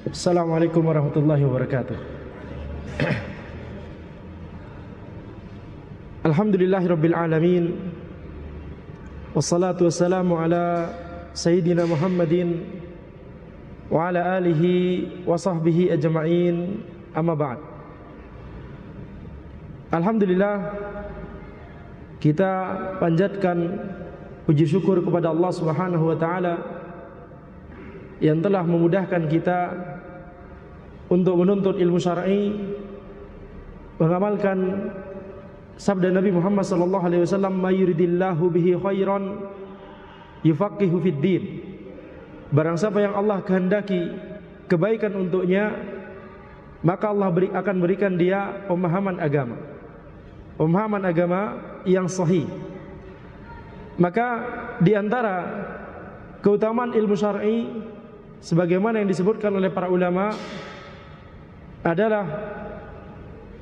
Assalamualaikum warahmatullahi wabarakatuh. Alhamdulillahirabbil alamin. Wassalatu wassalamu ala sayyidina Muhammadin wa ala alihi wa sahbihi ajma'in. Amma ba'd. Alhamdulillah, kita panjatkan puji syukur kepada Allah Subhanahu wa taala yang telah memudahkan kita untuk menuntut ilmu syar'i, mengamalkan sabda Nabi Muhammad sallallahu alaihi wasallam, "May yuridillahu bihi khairan yufaqihu fid din." Barang siapa yang Allah kehendaki kebaikan untuknya, maka Allah akan berikan dia pemahaman agama yang sahih. Maka di antara keutamaan ilmu syar'i sebagaimana yang disebutkan oleh para ulama adalah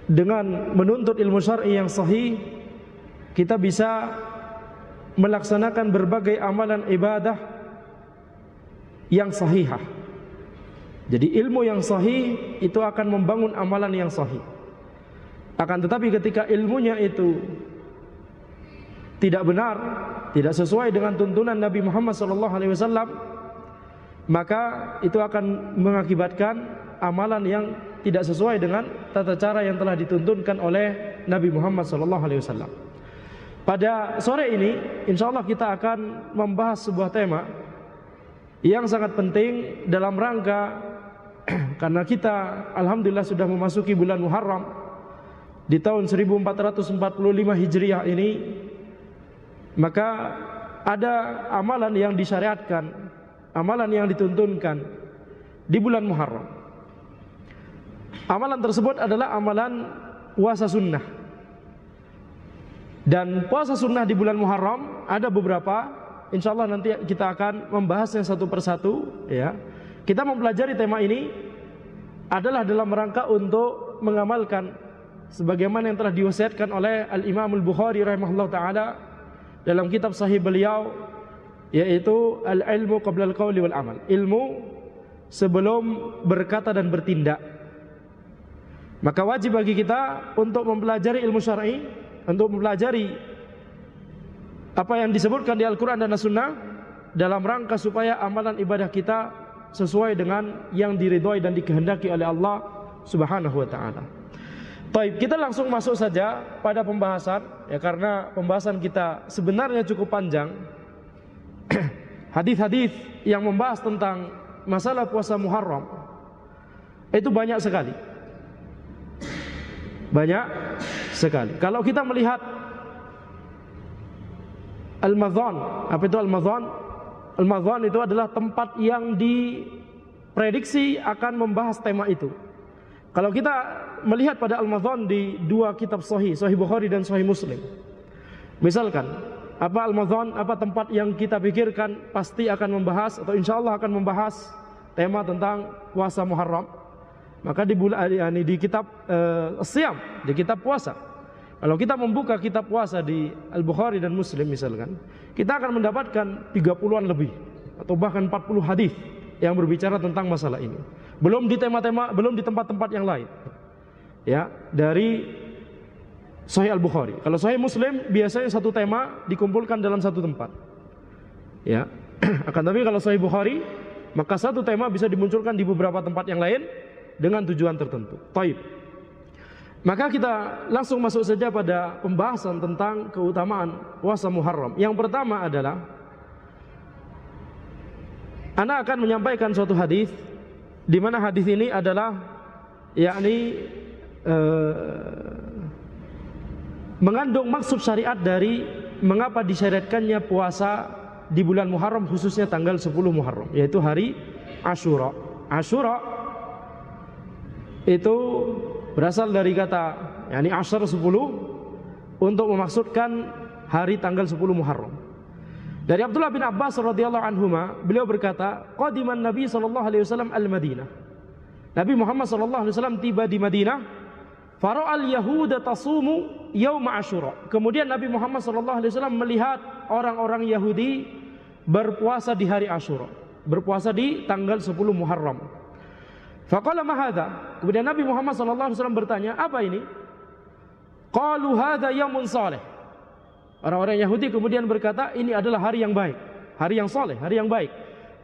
dengan menuntut ilmu syar'i yang sahih, kita bisa melaksanakan berbagai amalan ibadah yang sahihah. Jadi ilmu yang sahih itu akan membangun amalan yang sahih. Akan tetapi ketika ilmunya itu tidak benar, tidak sesuai dengan tuntunan Nabi Muhammad SAW, maka itu akan mengakibatkan amalan yang tidak sesuai dengan tata cara yang telah dituntunkan oleh Nabi Muhammad SAW. Pada sore ini, insyaallah kita akan membahas sebuah tema yang sangat penting dalam rangka karena kita alhamdulillah sudah memasuki bulan Muharram di tahun 1445 Hijriah ini, maka ada amalan yang disyariatkan, amalan yang dituntunkan di bulan Muharram. Amalan tersebut adalah amalan puasa sunnah. Dan puasa sunnah di bulan Muharram ada beberapa. Insyaallah nanti kita akan membahasnya satu persatu, ya. Kita mempelajari tema ini adalah dalam rangka untuk mengamalkan sebagaimana yang telah diwasiatkan oleh Al-Imam Al-Bukhari rahimahullah ta'ala dalam kitab sahih beliau, yaitu al-ilmu qabla al-qawli wal amal. Ilmu sebelum berkata dan bertindak. Maka wajib bagi kita untuk mempelajari ilmu syar'i, untuk mempelajari apa yang disebutkan di Al-Quran dan As-Sunnah dalam rangka supaya amalan ibadah kita sesuai dengan yang diridhoi dan dikehendaki oleh Allah Subhanahu wa ta'ala. Baik, kita langsung masuk saja pada pembahasan, ya, karena pembahasan kita sebenarnya cukup panjang. Hadis-hadis yang membahas tentang masalah puasa Muharram itu banyak sekali. Banyak sekali. Kalau kita melihat Al-Madhan, apa itu Al-Madhan? Al-Madhan itu adalah tempat yang diprediksi akan membahas tema itu. Kalau kita melihat pada Al-Madhan di dua kitab sahih, Sahih Bukhari dan Sahih Muslim. Misalkan, apa Al-Madhan, apa tempat yang kita pikirkan pasti akan membahas atau insyaallah akan membahas tema tentang puasa Muharram. Maka di kitab Siyam, di kitab puasa. Kalau kita membuka kitab puasa di Al-Bukhari dan Muslim misalkan, kita akan mendapatkan 30-an lebih atau bahkan 40 hadis yang berbicara tentang masalah ini. Belum di tema-tema, belum di tempat-tempat yang lain. Ya, dari Sahih Al-Bukhari. Kalau Sahih Muslim biasanya satu tema dikumpulkan dalam satu tempat. Ya. Akan tapi kalau Sahih Bukhari, maka satu tema bisa dimunculkan di beberapa tempat yang lain dengan tujuan tertentu. Baik. Maka kita langsung masuk saja pada pembahasan tentang keutamaan puasa Muharram. Yang pertama adalah ana akan menyampaikan suatu hadis di mana hadis ini adalah yakni mengandung maksud syariat dari mengapa disyariatkannya puasa di bulan Muharram, khususnya tanggal 10 Muharram, yaitu hari Asyura. Asyura itu berasal dari kata yakni Asyar 10 untuk memaksudkan hari tanggal 10 Muharram. Dari Abdullah bin Abbas radhiyallahu anhuma, beliau berkata, qadiman Nabi sallallahu alaihi wasallam al-Madinah. Nabi Muhammad sallallahu alaihi wasallam tiba di Madinah, fara'al yahuda tasumu yaum Asyura. Kemudian Nabi Muhammad sallallahu alaihi wasallam melihat orang-orang Yahudi berpuasa di hari Asyura, berpuasa di tanggal 10 Muharram. Faqala ma hadza? Kemudian Nabi Muhammad sallallahu alaihi wasallam bertanya, "Apa ini?" Qalu hadza yaumun salih. Orang-orang Yahudi kemudian berkata, ini adalah hari yang baik, hari yang soleh, hari yang baik.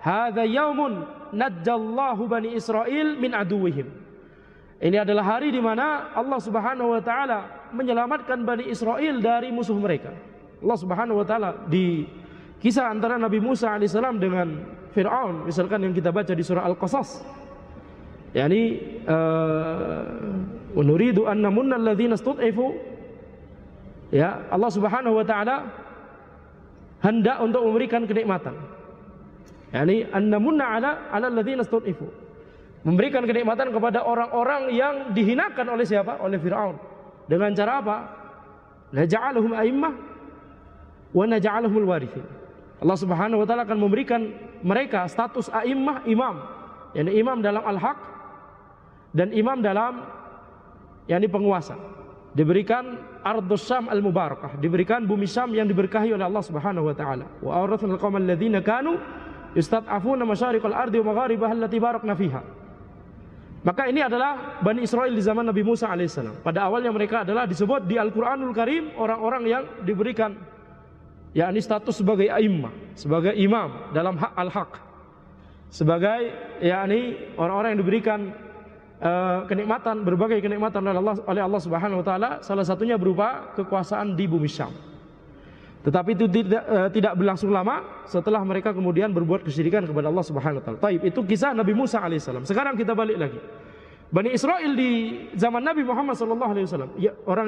Hadza yaumun najjallahu bani Israil min aduwwihim. Ini adalah hari di mana Allah Subhanahu wa taala menyelamatkan Bani Israel dari musuh mereka. Allah Subhanahu wa taala di kisah antara Nabi Musa alaihissalam dengan Fir'aun, misalkan yang kita baca di surah Al-Qasas. Yani nuridu an namunna alladzina istud'ifu. Ya, Allah Subhanahu wa taala hendak untuk memberikan kenikmatan. Yani annamunna ala alladzina istud'ifu. Memberikan kenikmatan kepada orang-orang yang dihinakan oleh siapa? Oleh Firaun. Dengan cara apa? Naj'aluhum a'immah wa naj'aluhumul warithin. Allah Subhanahu wa taala akan memberikan mereka status a'immah, imam. Yani imam dalam al-haq dan imam dalam yani penguasa. Diberikan ardhus Syam al-mubarakah, diberikan bumi Syam yang diberkahi oleh Allah Subhanahu wa taala. Wa awrathnal qaumal ladzina kanu yustad'afuna masyariqal ardi wa magharibaha allati barakna fiha. Maka ini adalah Bani Israel di zaman Nabi Musa alaihissalam. Pada awalnya mereka adalah disebut di Al-Qur'anul Karim orang-orang yang diberikan yakni status sebagai a'immah, sebagai imam dalam hak al-haq. Sebagai yakni orang-orang yang diberikan kenikmatan, berbagai kenikmatan oleh Allah Subhanahu wa taala, salah satunya berupa kekuasaan di bumi Syam. Tetapi itu tidak berlangsung lama setelah mereka kemudian berbuat kesyirikan kepada Allah Subhanahu wa taala. Taib, itu kisah Nabi Musa alaihissalam. Sekarang kita balik lagi. Bani Israel di zaman Nabi Muhammad sallallahu alaihi wasallam, ya, orang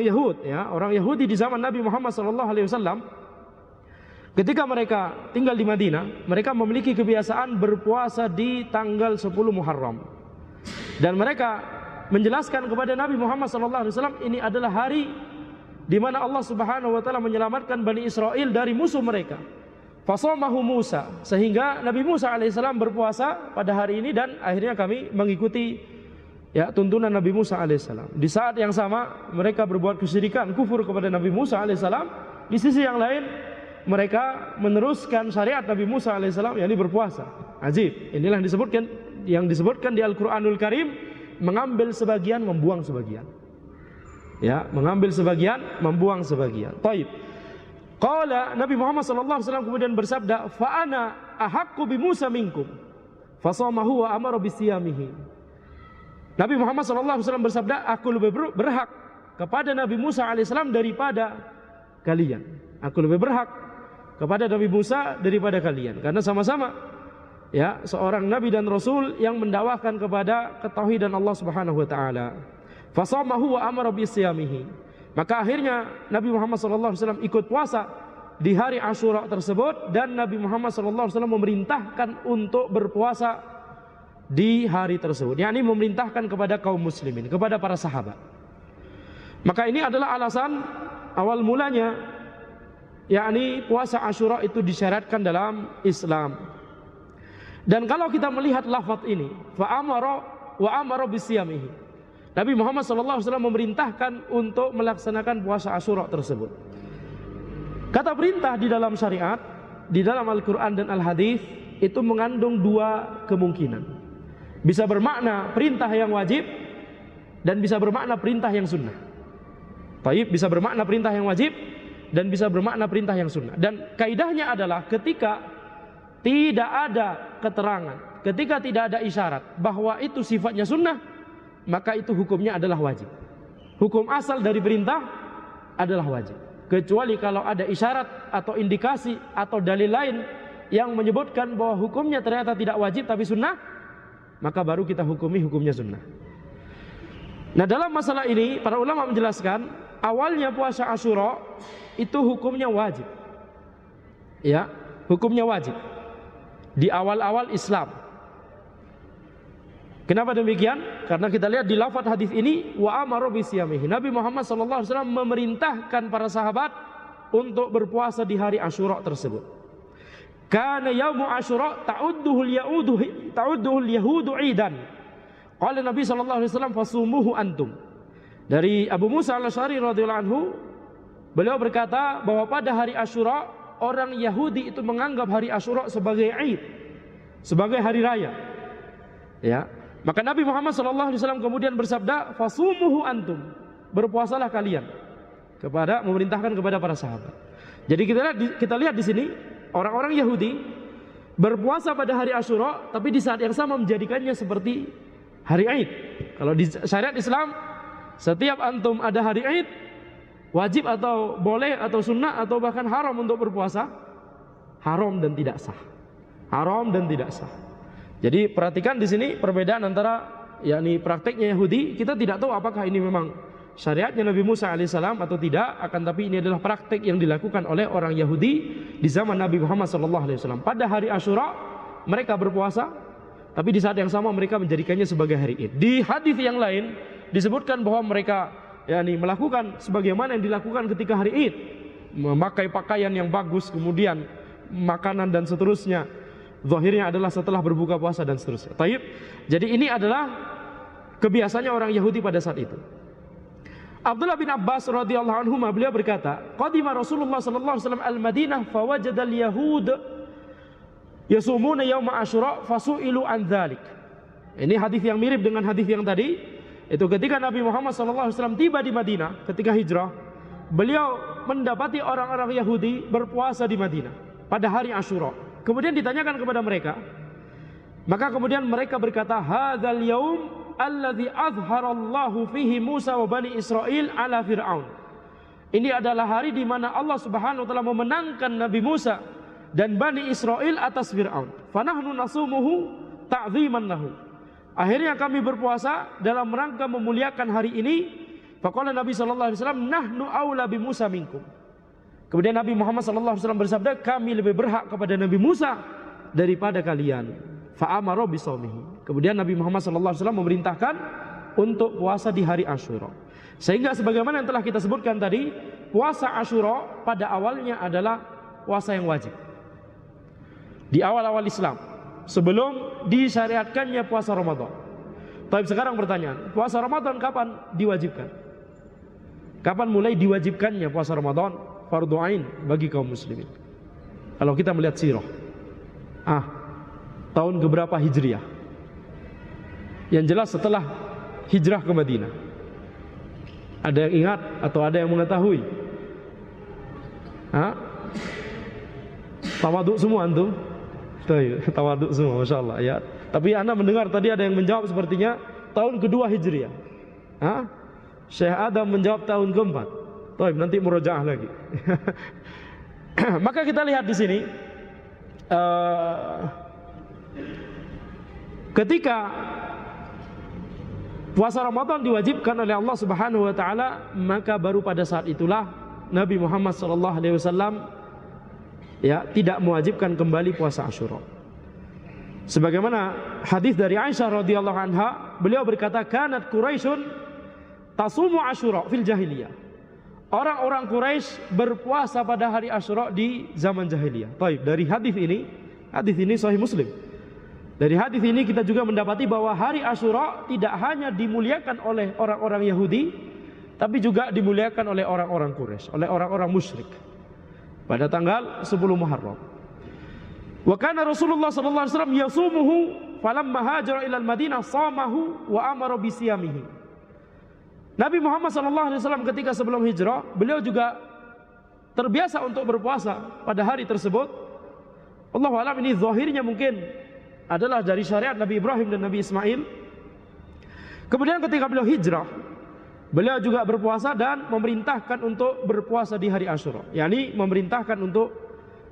Yahudi di zaman Nabi Muhammad sallallahu alaihi wasallam, ketika mereka tinggal di Madinah, mereka memiliki kebiasaan berpuasa di tanggal 10 Muharram. Dan mereka menjelaskan kepada Nabi Muhammad SAW, ini adalah hari di mana Allah Subhanahu wa taala menyelamatkan Bani Israel dari musuh mereka. Fasamahu Musa, sehingga Nabi Musa alaihissalam berpuasa pada hari ini dan akhirnya kami mengikuti ya tuntunan Nabi Musa alaihissalam. Di saat yang sama mereka berbuat kesyirikan, kufur kepada Nabi Musa alaihissalam. Di sisi yang lain mereka meneruskan syariat Nabi Musa alaihissalam, yakni berpuasa. Ajib. Inilah yang disebutkan di Al-Qur'anul Karim, mengambil sebagian, membuang sebagian. Ya, mengambil sebagian, membuang sebagian. Taib. Qala Nabi Muhammad sallallahu alaihi wasallam kemudian bersabda, "Fa ana ahaqqu bi Musa minkum." Fasamahu wa amara bisiyamihi. Nabi Muhammad sallallahu alaihi wasallam bersabda, aku lebih berhak kepada Nabi Musa alaihissalam daripada kalian. Aku lebih berhak kepada Nabi Musa daripada kalian, karena sama-sama ya seorang nabi dan rasul yang mendakwahkan kepada ketauhidan Allah Subhanahu wa taala. Fasamahu wa amara bisiyamihi. Maka akhirnya Nabi Muhammad sallallahu alaihi wasallam ikut puasa di hari Asyura tersebut, dan Nabi Muhammad sallallahu alaihi wasallam memerintahkan untuk berpuasa di hari tersebut, yakni memerintahkan kepada kaum muslimin, kepada para sahabat. Maka ini adalah alasan awal mulanya, yakni puasa Asyura itu disyaratkan dalam Islam. Dan kalau kita melihat lafaz ini, fa amara wa amara bisiyamihi, Nabi Muhammad SAW memerintahkan untuk melaksanakan puasa Asyura tersebut. Kata perintah di dalam syariat, di dalam Al-Quran dan Al-Hadis, itu mengandung dua kemungkinan. Bisa bermakna perintah yang wajib dan bisa bermakna perintah yang sunnah. Taib, bisa bermakna perintah yang wajib dan bisa bermakna perintah yang sunnah. Dan kaidahnya adalah ketika tidak ada keterangan, ketika tidak ada isyarat bahwa itu sifatnya sunnah, maka itu hukumnya adalah wajib. Hukum asal dari perintah adalah wajib. Kecuali kalau ada isyarat atau indikasi atau dalil lain yang menyebutkan bahwa hukumnya ternyata tidak wajib tapi sunnah, maka baru kita hukumi hukumnya sunnah. Nah, dalam masalah ini para ulama menjelaskan, awalnya puasa Asyura itu hukumnya wajib. Ya, hukumnya wajib di awal-awal Islam. Kenapa demikian? Karena kita lihat di lafaz hadis ini, wa amara bisiyamihi. Nabi Muhammad SAW memerintahkan para sahabat untuk berpuasa di hari Asyura tersebut. Kana yaumu Asyura ta'udduhul yahudu idan. Qala Nabi sallallahu alaihi wasallam fasumuhu antum. Dari Abu Musa al-Asy'ari radhiyallahu anhu, beliau berkata bahwa pada hari Asyura orang Yahudi itu menganggap hari Asyura sebagai Id, sebagai hari raya. Ya. Maka Nabi Muhammad SAW kemudian bersabda, fasumuhu antum, berpuasalah kalian, memerintahkan kepada para sahabat. Jadi kita lihat di sini orang-orang Yahudi berpuasa pada hari Asyura, tapi di saat yang sama menjadikannya seperti hari Aid. Kalau di syariat Islam, setiap antum ada hari Aid, wajib atau boleh atau sunnah atau bahkan haram untuk berpuasa, haram dan tidak sah. Haram dan tidak sah. Jadi perhatikan di sini perbedaan antara yakni prakteknya Yahudi. Kita tidak tahu apakah ini memang syariatnya Nabi Musa alaihissalam atau tidak, akan tapi ini adalah praktek yang dilakukan oleh orang Yahudi di zaman Nabi Muhammad SAW. Pada hari Asyura mereka berpuasa, tapi di saat yang sama mereka menjadikannya sebagai hari Id. Di hadis yang lain disebutkan bahwa mereka yakni melakukan sebagaimana yang dilakukan ketika hari Id, memakai pakaian yang bagus, kemudian makanan dan seterusnya. Zahirnya adalah setelah berbuka puasa dan seterusnya. Taib. Jadi ini adalah kebiasaannya orang Yahudi pada saat itu. Abdullah bin Abbas radhiyallahu anhu beliau berkata, qadima Rasulullah sallallahu alaihi wasallam al-Madinah fawajada al-yahud yasumuna yauma Asyura fasu'ilu an dzalik. Ini hadis yang mirip dengan hadis yang tadi. Itu ketika Nabi Muhammad sallallahu alaihi wasallam tiba di Madinah ketika hijrah, beliau mendapati orang-orang Yahudi berpuasa di Madinah pada hari Asyura. Kemudian ditanyakan kepada mereka, maka kemudian mereka berkata, hadzal yaum alladzi azharallahu fihi Musa wa bani Israil ala Fir'aun. Ini adalah hari di mana Allah Subhanahu wa taala memenangkan Nabi Musa dan Bani Israil atas Fir'aun. Fanahnu nasumuhu ta'ziman lahu. Akhirnya kami berpuasa dalam rangka memuliakan hari ini. Faqala Nabi sallallahu alaihi wasallam, nahnu aula bi Musa minkum. Kemudian Nabi Muhammad sallallahu alaihi wasallam bersabda, kami lebih berhak kepada Nabi Musa daripada kalian. Fa'amara bisaumihi. Kemudian Nabi Muhammad sallallahu alaihi wasallam memerintahkan untuk puasa di hari Asyura. Sehingga sebagaimana yang telah kita sebutkan tadi, puasa Asyura pada awalnya adalah puasa yang wajib. Di awal-awal Islam, sebelum disyariatkannya puasa Ramadan. Tapi sekarang pertanyaan, puasa Ramadan kapan diwajibkan? Kapan mulai diwajibkannya puasa Ramadan? Fardhu ain bagi kaum muslimin. Kalau kita melihat sirah, tahun keberapa Hijriah? Yang jelas setelah hijrah ke Madinah. Ada yang ingat atau ada yang mengetahui? Tawaduk semua antum? Tawaduk semua, masya Allah ya. Tapi anda mendengar tadi ada yang menjawab sepertinya tahun kedua Hijriah. Syekh Adam menjawab tahun keempat. Nanti murojaah lagi. Maka kita lihat di sini, ketika puasa Ramadan diwajibkan oleh Allah Subhanahu wa taala, maka baru pada saat itulah Nabi Muhammad sallallahu alaihi wasallam tidak mewajibkan kembali puasa Asyura. Sebagaimana hadis dari Aisyah radhiyallahu anha, beliau berkata, kanat Quraisyun tasumu Asyura fil jahiliyah. Orang-orang Quraisy berpuasa pada hari Asyura di zaman jahiliyah. Baik, dari hadis ini Sahih Muslim. Dari hadis ini kita juga mendapati bahwa hari Asyura tidak hanya dimuliakan oleh orang-orang Yahudi, tapi juga dimuliakan oleh orang-orang Quraisy, oleh orang-orang musyrik. Pada tanggal 10 Muharram. Wa kana Rasulullah sallallahu alaihi wasallam yasumuhu falamma hajara ila al-Madinah shamahu wa amara bi siyamihi. Nabi Muhammad SAW ketika sebelum hijrah, beliau juga terbiasa untuk berpuasa pada hari tersebut. Allahu a'lam, ini zahirnya mungkin adalah dari syariat Nabi Ibrahim dan Nabi Ismail. Kemudian ketika beliau hijrah, beliau juga berpuasa dan memerintahkan untuk berpuasa di hari Asyura, yakni memerintahkan untuk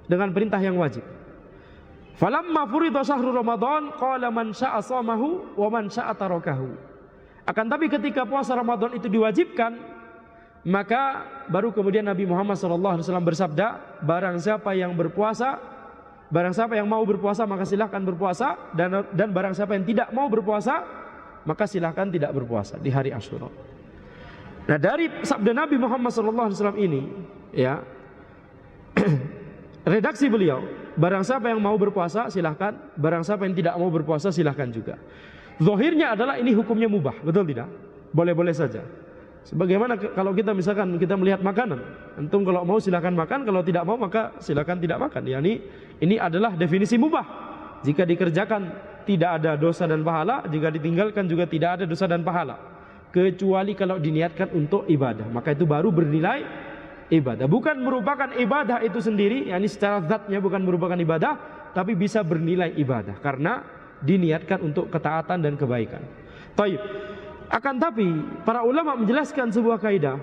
dengan perintah yang wajib. Falamma furida syahrul Ramadan qala man syaa shamahu wa man syaa tarakahu. Akan tapi ketika puasa Ramadan itu diwajibkan, maka baru kemudian Nabi Muhammad SAW bersabda, barang siapa yang berpuasa, barang siapa yang mau berpuasa maka silahkan berpuasa, dan barang siapa yang tidak mau berpuasa maka silahkan tidak berpuasa di hari Asyura. Nah, dari sabda Nabi Muhammad SAW ini, redaksi beliau, barang siapa yang mau berpuasa silahkan, barang siapa yang tidak mau berpuasa silahkan juga. Zahirnya adalah ini hukumnya mubah, betul tidak? Boleh-boleh saja. Sebagaimana kalau kita misalkan kita melihat makanan, antum kalau mau silakan makan, kalau tidak mau maka silakan tidak makan. Yani ini adalah definisi mubah. Jika dikerjakan tidak ada dosa dan pahala, jika ditinggalkan juga tidak ada dosa dan pahala, kecuali kalau diniatkan untuk ibadah, maka itu baru bernilai ibadah. Bukan merupakan ibadah itu sendiri, yakni secara zatnya bukan merupakan ibadah, tapi bisa bernilai ibadah karena diniatkan untuk ketaatan dan kebaikan. Baik. Akan tapi para ulama menjelaskan sebuah kaidah,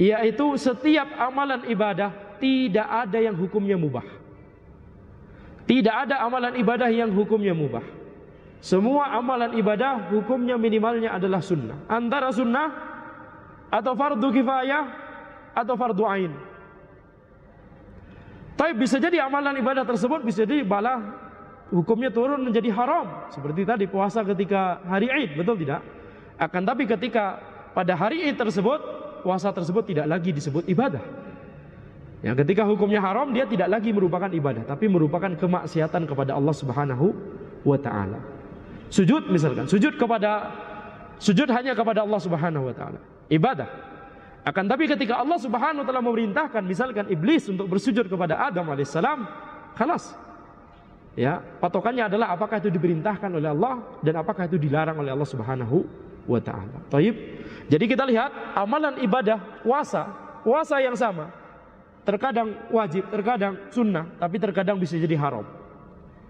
yaitu setiap amalan ibadah tidak ada yang hukumnya mubah. Tidak ada amalan ibadah yang hukumnya mubah. Semua amalan ibadah hukumnya minimalnya adalah sunnah. Antara sunnah atau fardu kifayah atau fardu ain. Tapi bisa jadi amalan ibadah tersebut bisa jadi malah hukumnya turun menjadi haram. Seperti tadi puasa ketika hari Id, betul tidak? Akan tapi ketika pada hari Id tersebut, puasa tersebut tidak lagi disebut ibadah. Ya, ketika hukumnya haram, dia tidak lagi merupakan ibadah, tapi merupakan kemaksiatan kepada Allah Subhanahu wa taala. Sujud misalkan, sujud hanya kepada Allah Subhanahu wa taala, ibadah. Akan tapi ketika Allah Subhanahu wa taala memerintahkan misalkan iblis untuk bersujud kepada Adam alaihissalam, khalas. Ya, patokannya adalah apakah itu diperintahkan oleh Allah dan apakah itu dilarang oleh Allah Subhanahu wa taala. Baik. Jadi kita lihat amalan ibadah puasa yang sama. Terkadang wajib, terkadang sunnah, tapi terkadang bisa jadi haram.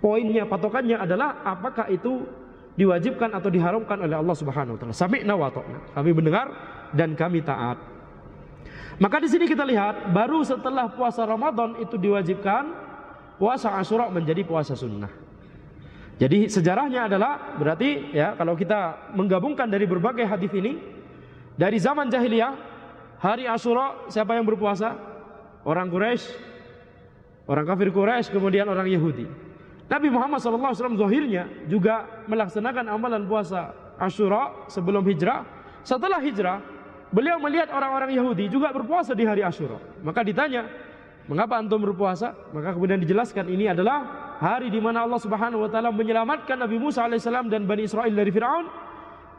Poinnya, patokannya adalah apakah itu diwajibkan atau diharamkan oleh Allah Subhanahu wa taala. Sami'na wa ata'na. Kami mendengar dan kami taat. Maka di sini kita lihat baru setelah puasa Ramadan itu diwajibkan, puasa Asyura menjadi puasa sunnah. Jadi sejarahnya adalah berarti ya kalau kita menggabungkan dari berbagai hadis ini, dari zaman jahiliyah hari Asyura siapa yang berpuasa? Orang Quraisy, orang kafir Quraisy, kemudian orang Yahudi. Nabi Muhammad SAW zahirnya juga melaksanakan amalan puasa Asyura sebelum hijrah. Setelah hijrah, beliau melihat orang-orang Yahudi juga berpuasa di hari Asyura. Maka ditanya, mengapa antum berpuasa? Maka kemudian dijelaskan ini adalah hari di mana Allah Subhanahu wa taala menyelamatkan Nabi Musa alaihissalam dan Bani Israil dari Firaun.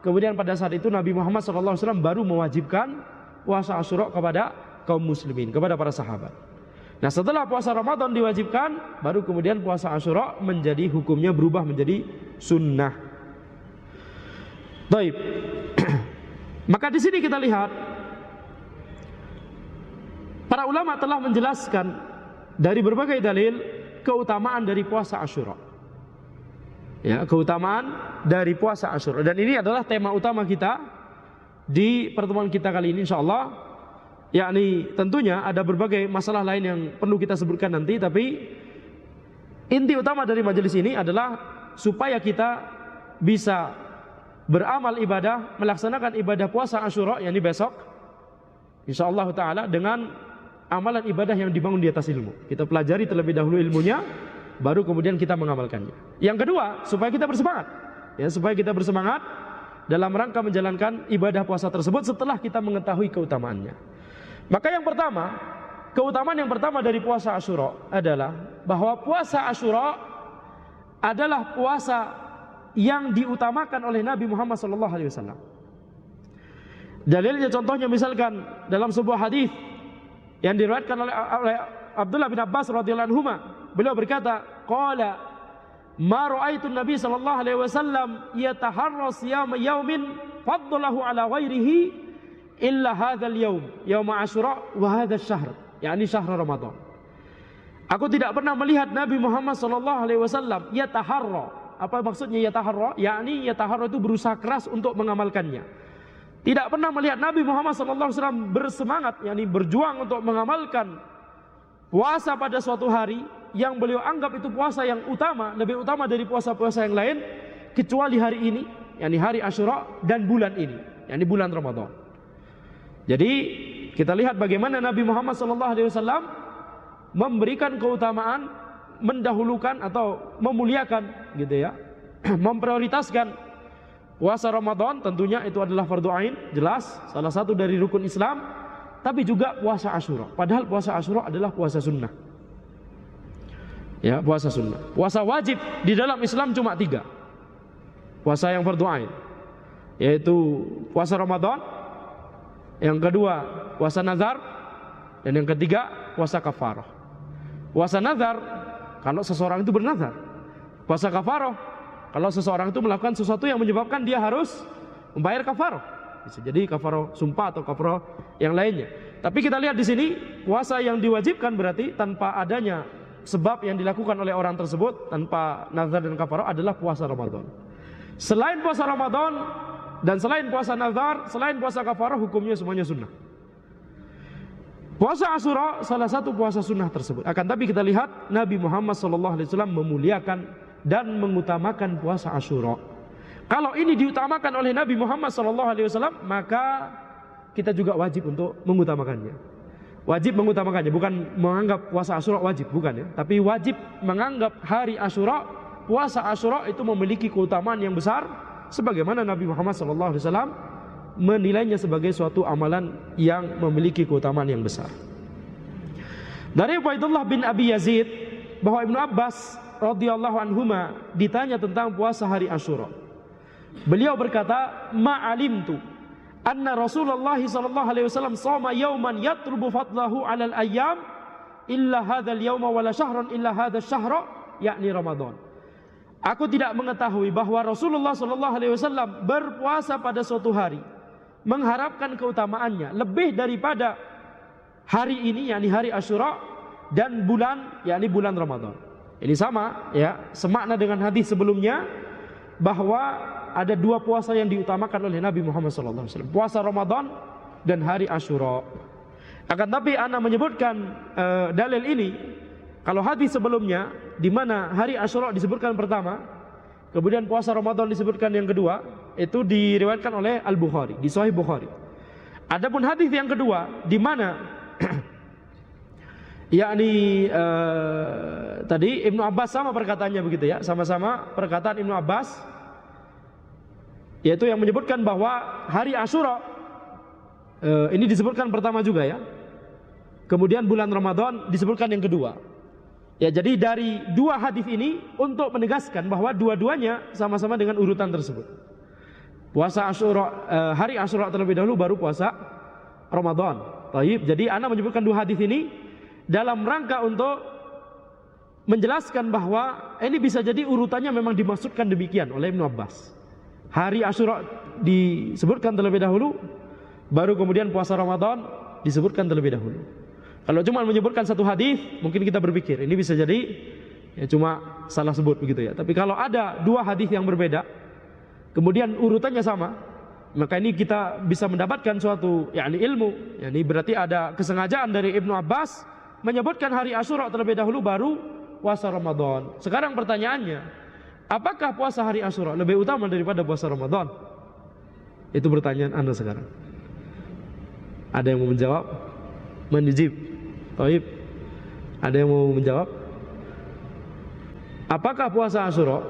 Kemudian pada saat itu Nabi Muhammad SAW baru mewajibkan puasa Asyura kepada kaum muslimin, kepada para sahabat. Nah, setelah puasa Ramadan diwajibkan, baru kemudian puasa Asyura menjadi hukumnya berubah menjadi sunnah. Baik. Maka di sini kita lihat para ulama telah menjelaskan dari berbagai dalil keutamaan dari puasa Asyura. Ya, keutamaan dari puasa Asyura, dan ini adalah tema utama kita di pertemuan kita kali ini insyaallah. Yakni tentunya ada berbagai masalah lain yang perlu kita sebutkan nanti, tapi inti utama dari majelis ini adalah supaya kita bisa beramal ibadah, melaksanakan ibadah puasa Asyura yakni besok insyaallah taala dengan amalan ibadah yang dibangun di atas ilmu. Kita pelajari terlebih dahulu ilmunya, baru kemudian kita mengamalkannya. Yang kedua, supaya kita bersemangat. Ya, supaya kita bersemangat dalam rangka menjalankan ibadah puasa tersebut setelah kita mengetahui keutamaannya. Maka yang pertama, keutamaan yang pertama dari puasa Asyura adalah bahwa puasa Asyura adalah puasa yang diutamakan oleh Nabi Muhammad SAW. Dalilnya contohnya misalkan dalam sebuah hadis yang diriwayatkan oleh Abdullah bin Abbas radhiyallahu anhu, beliau berkata, qala ma ra'aitu Nabi sallallahu alaihi wasallam yataharra siyama yaumin faddalahu ala ghairihi illa hadzal yaum, yaum Asyura wa hadzal syahr, yakni syahr Ramadan. Aku tidak pernah melihat Nabi Muhammad sallallahu alaihi wasallam yataharra. Apa maksudnya yataharra? Yakni yataharra itu berusaha keras untuk mengamalkannya. Tidak pernah melihat Nabi Muhammad sallallahu alaihi wasallam bersemangat, yakni berjuang untuk mengamalkan puasa pada suatu hari yang beliau anggap itu puasa yang utama, lebih utama dari puasa-puasa yang lain, kecuali hari ini, yakni hari Asyura dan bulan ini, yakni bulan Ramadan. Jadi kita lihat bagaimana Nabi Muhammad SAW memberikan keutamaan, mendahulukan atau memuliakan, gitu ya, memprioritaskan puasa Ramadan. Tentunya itu adalah fardu ain, jelas salah satu dari rukun Islam. Tapi juga puasa Asyura. Padahal puasa Asyura adalah puasa sunnah. Ya, puasa sunnah. Puasa wajib di dalam Islam cuma 3. Puasa yang fardu ain, yaitu puasa Ramadan. Yang kedua puasa nazar, dan yang ketiga puasa kafarah. Puasa nazar kalau seseorang itu bernazar. Puasa kafarah Kalau seseorang itu melakukan sesuatu yang menyebabkan dia harus membayar kafarah, bisa jadi kafarah sumpah atau kafarah yang lainnya. Tapi kita lihat di sini puasa yang diwajibkan berarti tanpa adanya sebab yang dilakukan oleh orang tersebut, tanpa nazar dan kafarah, adalah puasa Ramadan. Selain puasa Ramadan dan selain puasa nazar, selain puasa kafarah, hukumnya semuanya sunnah. Puasa Asyura salah satu puasa sunnah tersebut. Akan tapi kita lihat Nabi Muhammad SAW memuliakan dan mengutamakan puasa Asyura. Kalau ini diutamakan oleh Nabi Muhammad SAW, maka kita juga wajib untuk mengutamakannya. Wajib mengutamakannya, bukan menganggap puasa Asyura wajib, bukan ya. Tapi wajib menganggap hari Asyura, puasa Asyura itu memiliki keutamaan yang besar, sebagaimana Nabi Muhammad SAW menilainya sebagai suatu amalan yang memiliki keutamaan yang besar. Dari Ubaidullah bin Abi Yazid bahwa Ibnu Abbas radhiyallahu anhuma ditanya tentang puasa hari Asyura. Beliau berkata, "Ma'alimtu anna Rasulullah sallallahu alaihi wasallam shoma yawman yatlubu fadlahu 'alal ayyam illa hadzal yawma wala syahran illa hadzal syahra, yakni Ramadan." Aku tidak mengetahui bahwa Rasulullah sallallahu alaihi wasallam berpuasa pada suatu hari mengharapkan keutamaannya lebih daripada hari ini, yakni hari Asyura, dan bulan, yakni bulan Ramadan. Ini sama ya, semakna dengan hadis sebelumnya bahwa ada dua puasa yang diutamakan oleh Nabi Muhammad SAW, puasa Ramadan dan hari Asyura. Akan tapi ana menyebutkan dalil ini, kalau hadis sebelumnya di mana hari Asyura disebutkan pertama, kemudian puasa Ramadan disebutkan yang kedua, itu diriwayatkan oleh Al-Bukhari di Sahih Bukhari. Adapun hadis yang kedua di mana yakni tadi Ibnu Abbas, sama perkataannya begitu ya, sama-sama perkataan Ibnu Abbas, yaitu yang menyebutkan bahwa hari Asyura ini disebutkan pertama juga ya. Kemudian bulan Ramadan disebutkan yang kedua. Ya, jadi dari dua hadis ini untuk menegaskan bahwa dua-duanya sama-sama dengan urutan tersebut. Puasa Asyura, hari Asyura terlebih dahulu, baru puasa Ramadan. Taib. Jadi ana menyebutkan dua hadis ini dalam rangka untuk menjelaskan bahwa ini bisa jadi urutannya memang dimaksudkan demikian oleh Ibnu Abbas. Hari Asyura disebutkan terlebih dahulu, baru kemudian puasa Ramadan disebutkan terlebih dahulu. Kalau cuma menyebutkan satu hadis, mungkin kita berpikir ini bisa jadi ya cuma salah sebut begitu ya. Tapi kalau ada dua hadis yang berbeda, kemudian urutannya sama, maka ini kita bisa mendapatkan suatu yakni ilmu. Ini berarti ada kesengajaan dari Ibnu Abbas menyebutkan hari Asyura terlebih dahulu, baru puasa Ramadan. Sekarang pertanyaannya, apakah puasa hari Asyura lebih utama daripada puasa Ramadan? Itu pertanyaan Anda sekarang. Ada yang mau menjawab? Menjib. Taib. Ada yang mau menjawab? Apakah puasa Asyura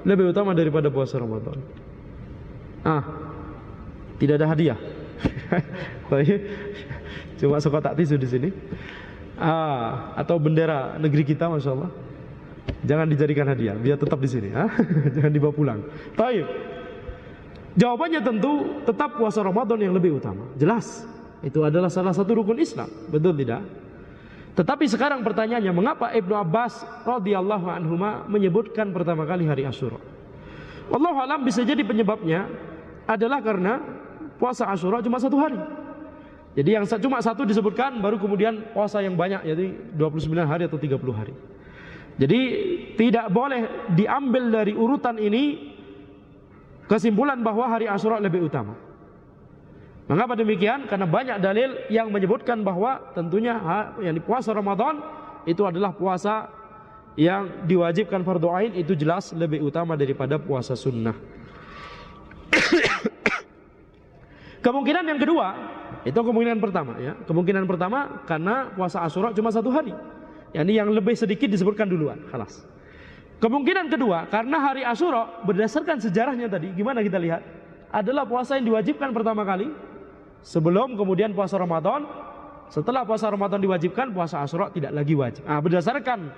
lebih utama daripada puasa Ramadan? Tidak ada hadiah. Cuma sekotak tisu di sini. Atau bendera negeri kita, masya Allah. Jangan dijadikan hadiah, biar tetap di sini. Jangan dibawa pulang. Taib. Jawabannya tentu tetap puasa Ramadan yang lebih utama. Jelas, itu adalah salah satu rukun Islam. Betul tidak? Tetapi sekarang pertanyaannya, mengapa Ibnu Abbas radhiyallahu anhuma menyebutkan pertama kali hari Asyura? Wallahu alam, bisa jadi penyebabnya adalah karena puasa Asyura cuma satu hari. Jadi yang cuma satu disebutkan, baru kemudian puasa yang banyak, yaitu 29 hari atau 30 hari. Jadi tidak boleh diambil dari urutan ini kesimpulan bahwa hari Asyura lebih utama. Mengapa demikian? Karena banyak dalil yang menyebutkan bahwa tentunya yang di puasa Ramadan itu adalah puasa yang diwajibkan fardhu ain, itu jelas lebih utama daripada puasa sunnah. Kemungkinan yang kedua, itu kemungkinan pertama ya. Kemungkinan pertama karena puasa Asyura cuma satu hari. Yang lebih sedikit disebutkan duluan, khalas. Kemungkinan kedua, karena hari Asyura berdasarkan sejarahnya tadi, gimana kita lihat, adalah puasa yang diwajibkan pertama kali sebelum kemudian puasa Ramadan. Setelah puasa Ramadan diwajibkan, puasa Asyura tidak lagi wajib. Berdasarkan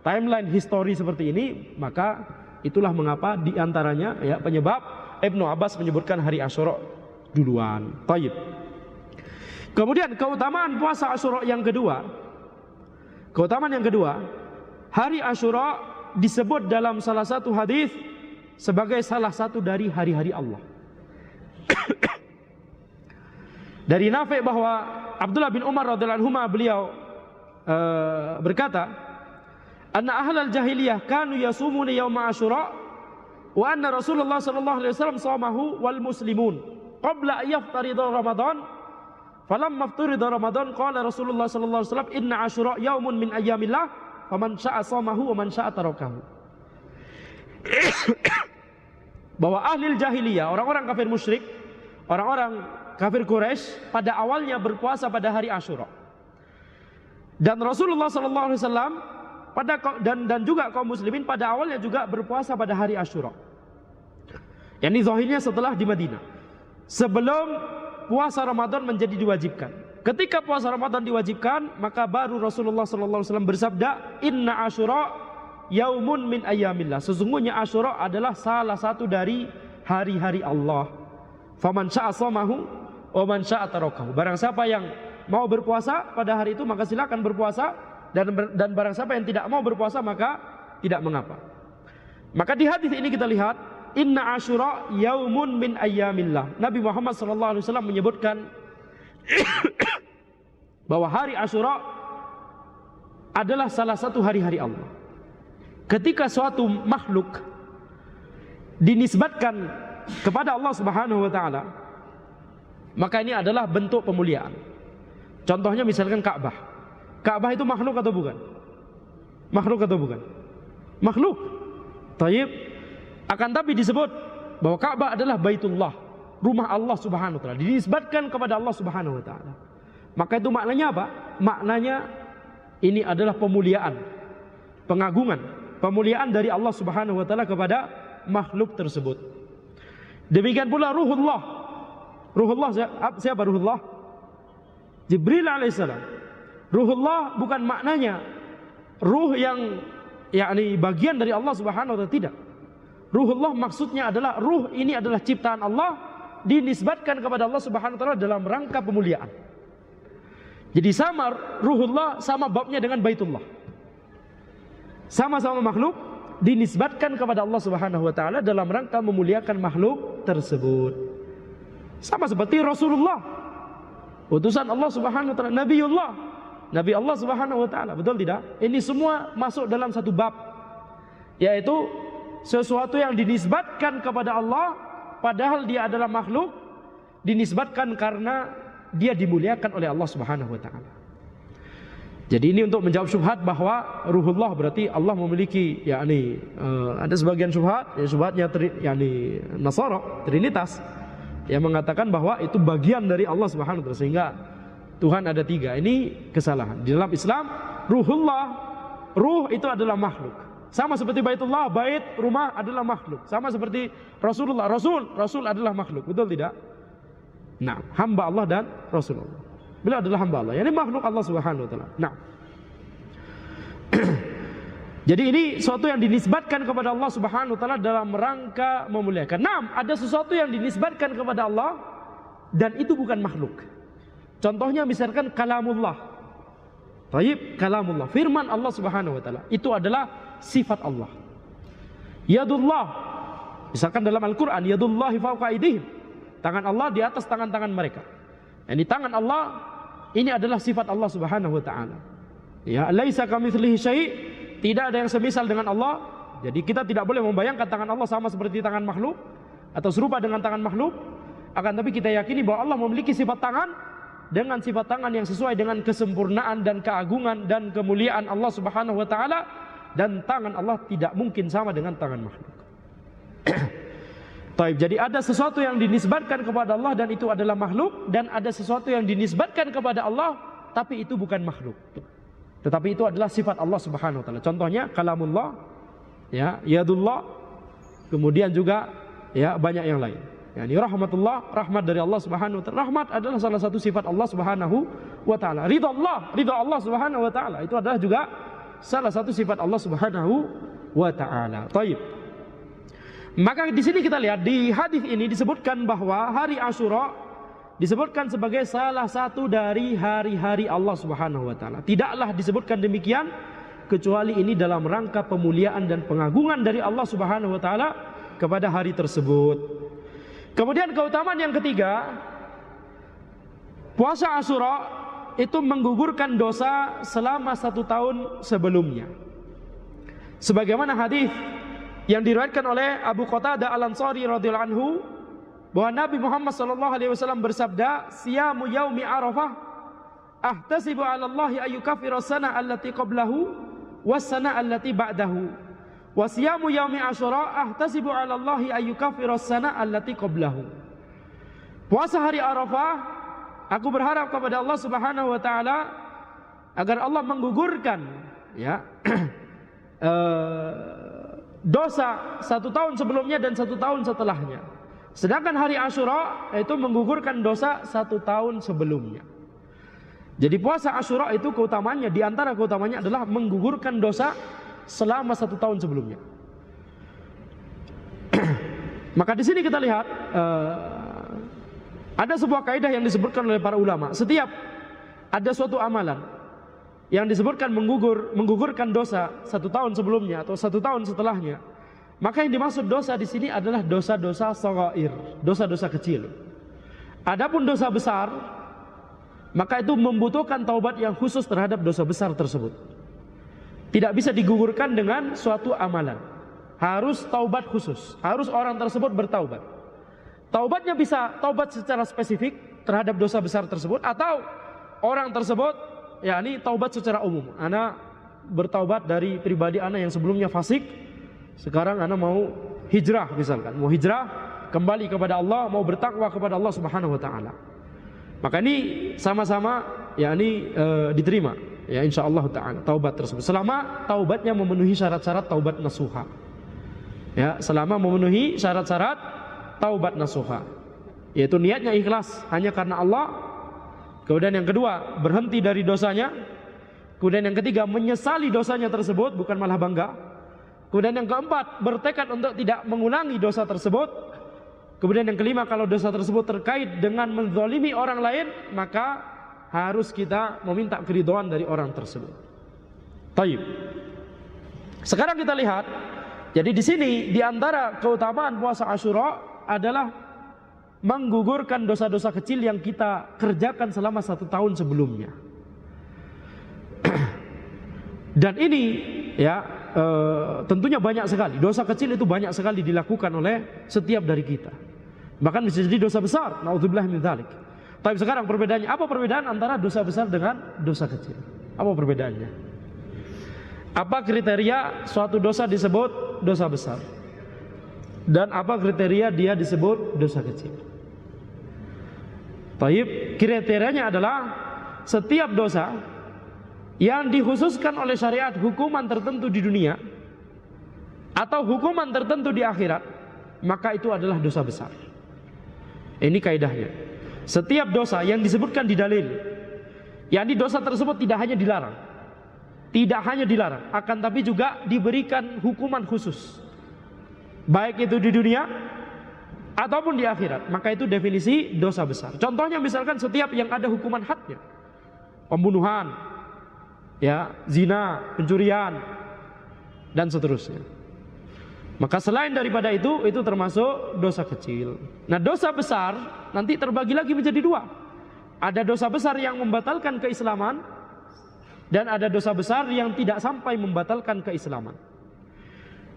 timeline histori seperti ini, maka itulah mengapa diantaranya ya penyebab Ibnu Abbas menyebutkan hari Asyura duluan. Taib. Kemudian keutamaan puasa Asyura yang kedua. Keutamaan yang kedua, hari Asyura disebut dalam salah satu hadis sebagai salah satu dari hari-hari Allah. Dari Nafi' bahwa Abdullah bin Umar radhiyallahu anhu beliau berkata, "Anna ahlal jahiliyah kanu yasumuna yauma Asyura wa anna Rasulullah sallallahu alaihi wasallam shamahu wal muslimun qabla yaftarida Ramadan. Falamma aftarida Ramadan qala Rasulullah sallallahu alaihi wasallam inna Asyura yaumun min ayyamillah faman syaa'a shamahu wa man syaa'a tarakahu." Bahwa ahli jahiliyah, orang-orang kafir musyrik, orang-orang kafir Quraisy pada awalnya berpuasa pada hari Asyura. Dan Rasulullah sallallahu alaihi wasallam dan juga kaum muslimin pada awalnya juga berpuasa pada hari Asyura. Yang ini zahirnya setelah di Madinah. Sebelum puasa Ramadan menjadi diwajibkan. Ketika puasa Ramadan diwajibkan, maka baru Rasulullah sallallahu alaihi wasallam bersabda, "Inna Asyura yaumun min ayyamillah." Sesungguhnya Asyura adalah salah satu dari hari-hari Allah. Faman syaa'a shamahu wa man syaa'a tarakahu. Barang siapa yang mau berpuasa pada hari itu maka silakan berpuasa, dan barang siapa yang tidak mau berpuasa maka tidak mengapa. Maka di hadis ini kita lihat, inna Asyura yaumun min ayyamillah. Nabi Muhammad sallallahu alaihi wasallam menyebutkan bahwa hari Asyura adalah salah satu hari-hari Allah. Ketika suatu makhluk dinisbatkan kepada Allah Subhanahu wa taala, maka ini adalah bentuk pemuliaan. Contohnya misalkan Ka'bah. Ka'bah itu makhluk atau bukan? Makhluk atau bukan? Makhluk. Taib. Akan tapi disebut bahwa Ka'bah adalah Baitullah, rumah Allah Subhanahu wa taala, dinisbatkan kepada Allah Subhanahu wa taala. Maka itu maknanya apa? Maknanya ini adalah pemuliaan, pengagungan, pemuliaan dari Allah Subhanahu wa taala kepada makhluk tersebut. Demikian pula ruhullah. Ruhullah siapa ruhullah? Jibril alaihissalam. Ruhullah bukan maknanya ruh yang yakni bagian dari Allah Subhanahu wa taala, tidak. Ruhullah maksudnya adalah ruh ini adalah ciptaan Allah, dinisbatkan kepada Allah Subhanahu wa taala dalam rangka pemuliaan. Jadi sama ruhullah sama babnya dengan Baitullah. Sama-sama makhluk dinisbatkan kepada Allah Subhanahu wa taala dalam rangka memuliakan makhluk tersebut. Sama seperti Rasulullah, utusan Allah Subhanahu wa taala, Nabiullah, Nabi Allah Subhanahu wa taala. Betul tidak? Ini semua masuk dalam satu bab, yaitu sesuatu yang dinisbatkan kepada Allah padahal dia adalah makhluk, dinisbatkan karena dia dimuliakan oleh Allah Subhanahu wa taala. Jadi ini untuk menjawab syubhat bahwa ruhullah berarti Allah memiliki yakni ada sebagian syubhat, ya syubhatnya yakni Nasara, Trinitas, yang mengatakan bahwa itu bagian dari Allah Subhanahu wa taala sehingga Tuhan ada tiga. Ini kesalahan. Di dalam Islam ruhullah, ruh itu adalah makhluk. Sama seperti Baitullah, bait rumah adalah makhluk. Sama seperti Rasulullah, Rasul adalah makhluk. Betul tidak? Nah, hamba Allah dan Rasulullah. Beliau adalah hamba Allah. Ini makhluk Allah Subhanahu wa taala. Nah. Jadi ini sesuatu yang dinisbatkan kepada Allah Subhanahu wa taala dalam rangka memuliakan. Nah, ada sesuatu yang dinisbatkan kepada Allah dan itu bukan makhluk. Contohnya misalkan kalamullah. Taib, kalamullah, firman Allah Subhanahu wa taala. Itu adalah sifat Allah. Yadullah. Misalkan dalam Al-Qur'an, yadullahi fawqa aydihim. Tangan Allah di atas tangan-tangan mereka. Ini tangan Allah, ini adalah sifat Allah Subhanahu wa taala. Ya, laisa kamitslihi syai', tidak ada yang semisal dengan Allah. Jadi kita tidak boleh membayangkan tangan Allah sama seperti tangan makhluk atau serupa dengan tangan makhluk. Akan tapi kita yakini bahwa Allah memiliki sifat tangan dengan sifat tangan yang sesuai dengan kesempurnaan dan keagungan dan kemuliaan Allah Subhanahu wa taala, dan tangan Allah tidak mungkin sama dengan tangan makhluk. Taib. Jadi ada sesuatu yang dinisbatkan kepada Allah dan itu adalah makhluk, dan ada sesuatu yang dinisbatkan kepada Allah tapi itu bukan makhluk. Tetapi itu adalah sifat Allah Subhanahu wa taala. Contohnya kalamullah, ya, yadullah, kemudian juga ya banyak yang lain. Ya, ini rahmatullah, rahmat dari Allah Subhanahu wa taala. Rahmat adalah salah satu sifat Allah Subhanahu wa taala. Ridha Allah Subhanahu wa taala itu adalah juga salah satu sifat Allah Subhanahu wa taala. Taib. Maka di sini kita lihat di hadis ini disebutkan bahwa hari Asyura disebutkan sebagai salah satu dari hari-hari Allah Subhanahu wa taala. Tidaklah disebutkan demikian kecuali ini dalam rangka pemuliaan dan pengagungan dari Allah Subhanahu wa taala kepada hari tersebut. Kemudian keutamaan yang ketiga, puasa Asyura itu menggugurkan dosa selama 1 tahun sebelumnya. Sebagaimana hadis yang diriwayatkan oleh Abu Qatadah Al-Ansari radhiyallahu anhu bahwa Nabi Muhammad sallallahu alaihi wasallam bersabda, "Siyamu yaumi Arafah ahtasibu 'ala Allah ayyukaffira as-sana allati qablahu was-sana allati ba'dahu. Wa siyamu yaumi Asyura ahtasibu 'ala Allah ayyukaffira as-sana allati qablahu." Puasa hari Arafah, aku berharap kepada Allah Subhanahu wa taala agar Allah menggugurkan ya dosa 1 tahun sebelumnya dan 1 tahun setelahnya. Sedangkan hari Asyura itu menggugurkan dosa 1 tahun sebelumnya. Jadi puasa Asyura itu keutamaannya, di antara keutamaannya adalah menggugurkan dosa selama 1 tahun sebelumnya. Maka di sini kita lihat ada sebuah kaidah yang disebutkan oleh para ulama. Setiap ada suatu amalan yang disebutkan menggugurkan dosa 1 tahun sebelumnya atau 1 tahun setelahnya, maka yang dimaksud dosa di sini adalah dosa-dosa shaghair, dosa-dosa kecil. Adapun dosa besar, maka itu membutuhkan taubat yang khusus terhadap dosa besar tersebut. Tidak bisa digugurkan dengan suatu amalan. Harus taubat khusus, harus orang tersebut bertaubat. Taubatnya bisa taubat secara spesifik terhadap dosa besar tersebut, atau orang tersebut yakni taubat secara umum. Ana bertaubat dari pribadi ana yang sebelumnya fasik, sekarang ana mau hijrah misalkan, mau hijrah kembali kepada Allah, mau bertakwa kepada Allah Subhanahu wa taala. Maka ini sama-sama yakni diterima ya insyaallah taala taubat tersebut, selama taubatnya memenuhi syarat-syarat taubat nasuha. Ya, selama memenuhi syarat-syarat taubat nasuha, yaitu niatnya ikhlas hanya karena Allah. Kemudian yang kedua, berhenti dari dosanya. Kemudian yang ketiga, menyesali dosanya tersebut, bukan malah bangga. Kemudian yang keempat, bertekad untuk tidak mengulangi dosa tersebut. Kemudian yang kelima, kalau dosa tersebut terkait dengan menzalimi orang lain, maka harus kita meminta keridhaan dari orang tersebut. Taib. Sekarang kita lihat, jadi di sini di antara keutamaan puasa Asyura adalah menggugurkan dosa-dosa kecil yang kita kerjakan selama 1 tahun sebelumnya. Dan ini ya tentunya banyak sekali. Dosa kecil itu banyak sekali dilakukan oleh setiap dari kita. Bahkan bisa jadi dosa besar. Nauzubillah min dzalik. Tapi sekarang perbedaannya, apa perbedaan antara dosa besar dengan dosa kecil? Apa perbedaannya? Apa kriteria suatu dosa disebut dosa besar? Dan apa kriteria dia disebut dosa kecil? Taib, kriterianya adalah setiap dosa yang dikhususkan oleh syariat hukuman tertentu di dunia atau hukuman tertentu di akhirat, maka itu adalah dosa besar. Ini kaidahnya. Setiap dosa yang disebutkan di dalil, yakni dosa tersebut tidak hanya dilarang, akan tapi juga diberikan hukuman khusus, baik itu di dunia ataupun di akhirat, maka itu definisi dosa besar. Contohnya misalkan setiap yang ada hukuman hadnya, pembunuhan, ya, zina, pencurian, dan seterusnya. Maka selain daripada itu termasuk dosa kecil. Nah, dosa besar nanti terbagi lagi menjadi 2. Ada dosa besar yang membatalkan keislaman, dan ada dosa besar yang tidak sampai membatalkan keislaman.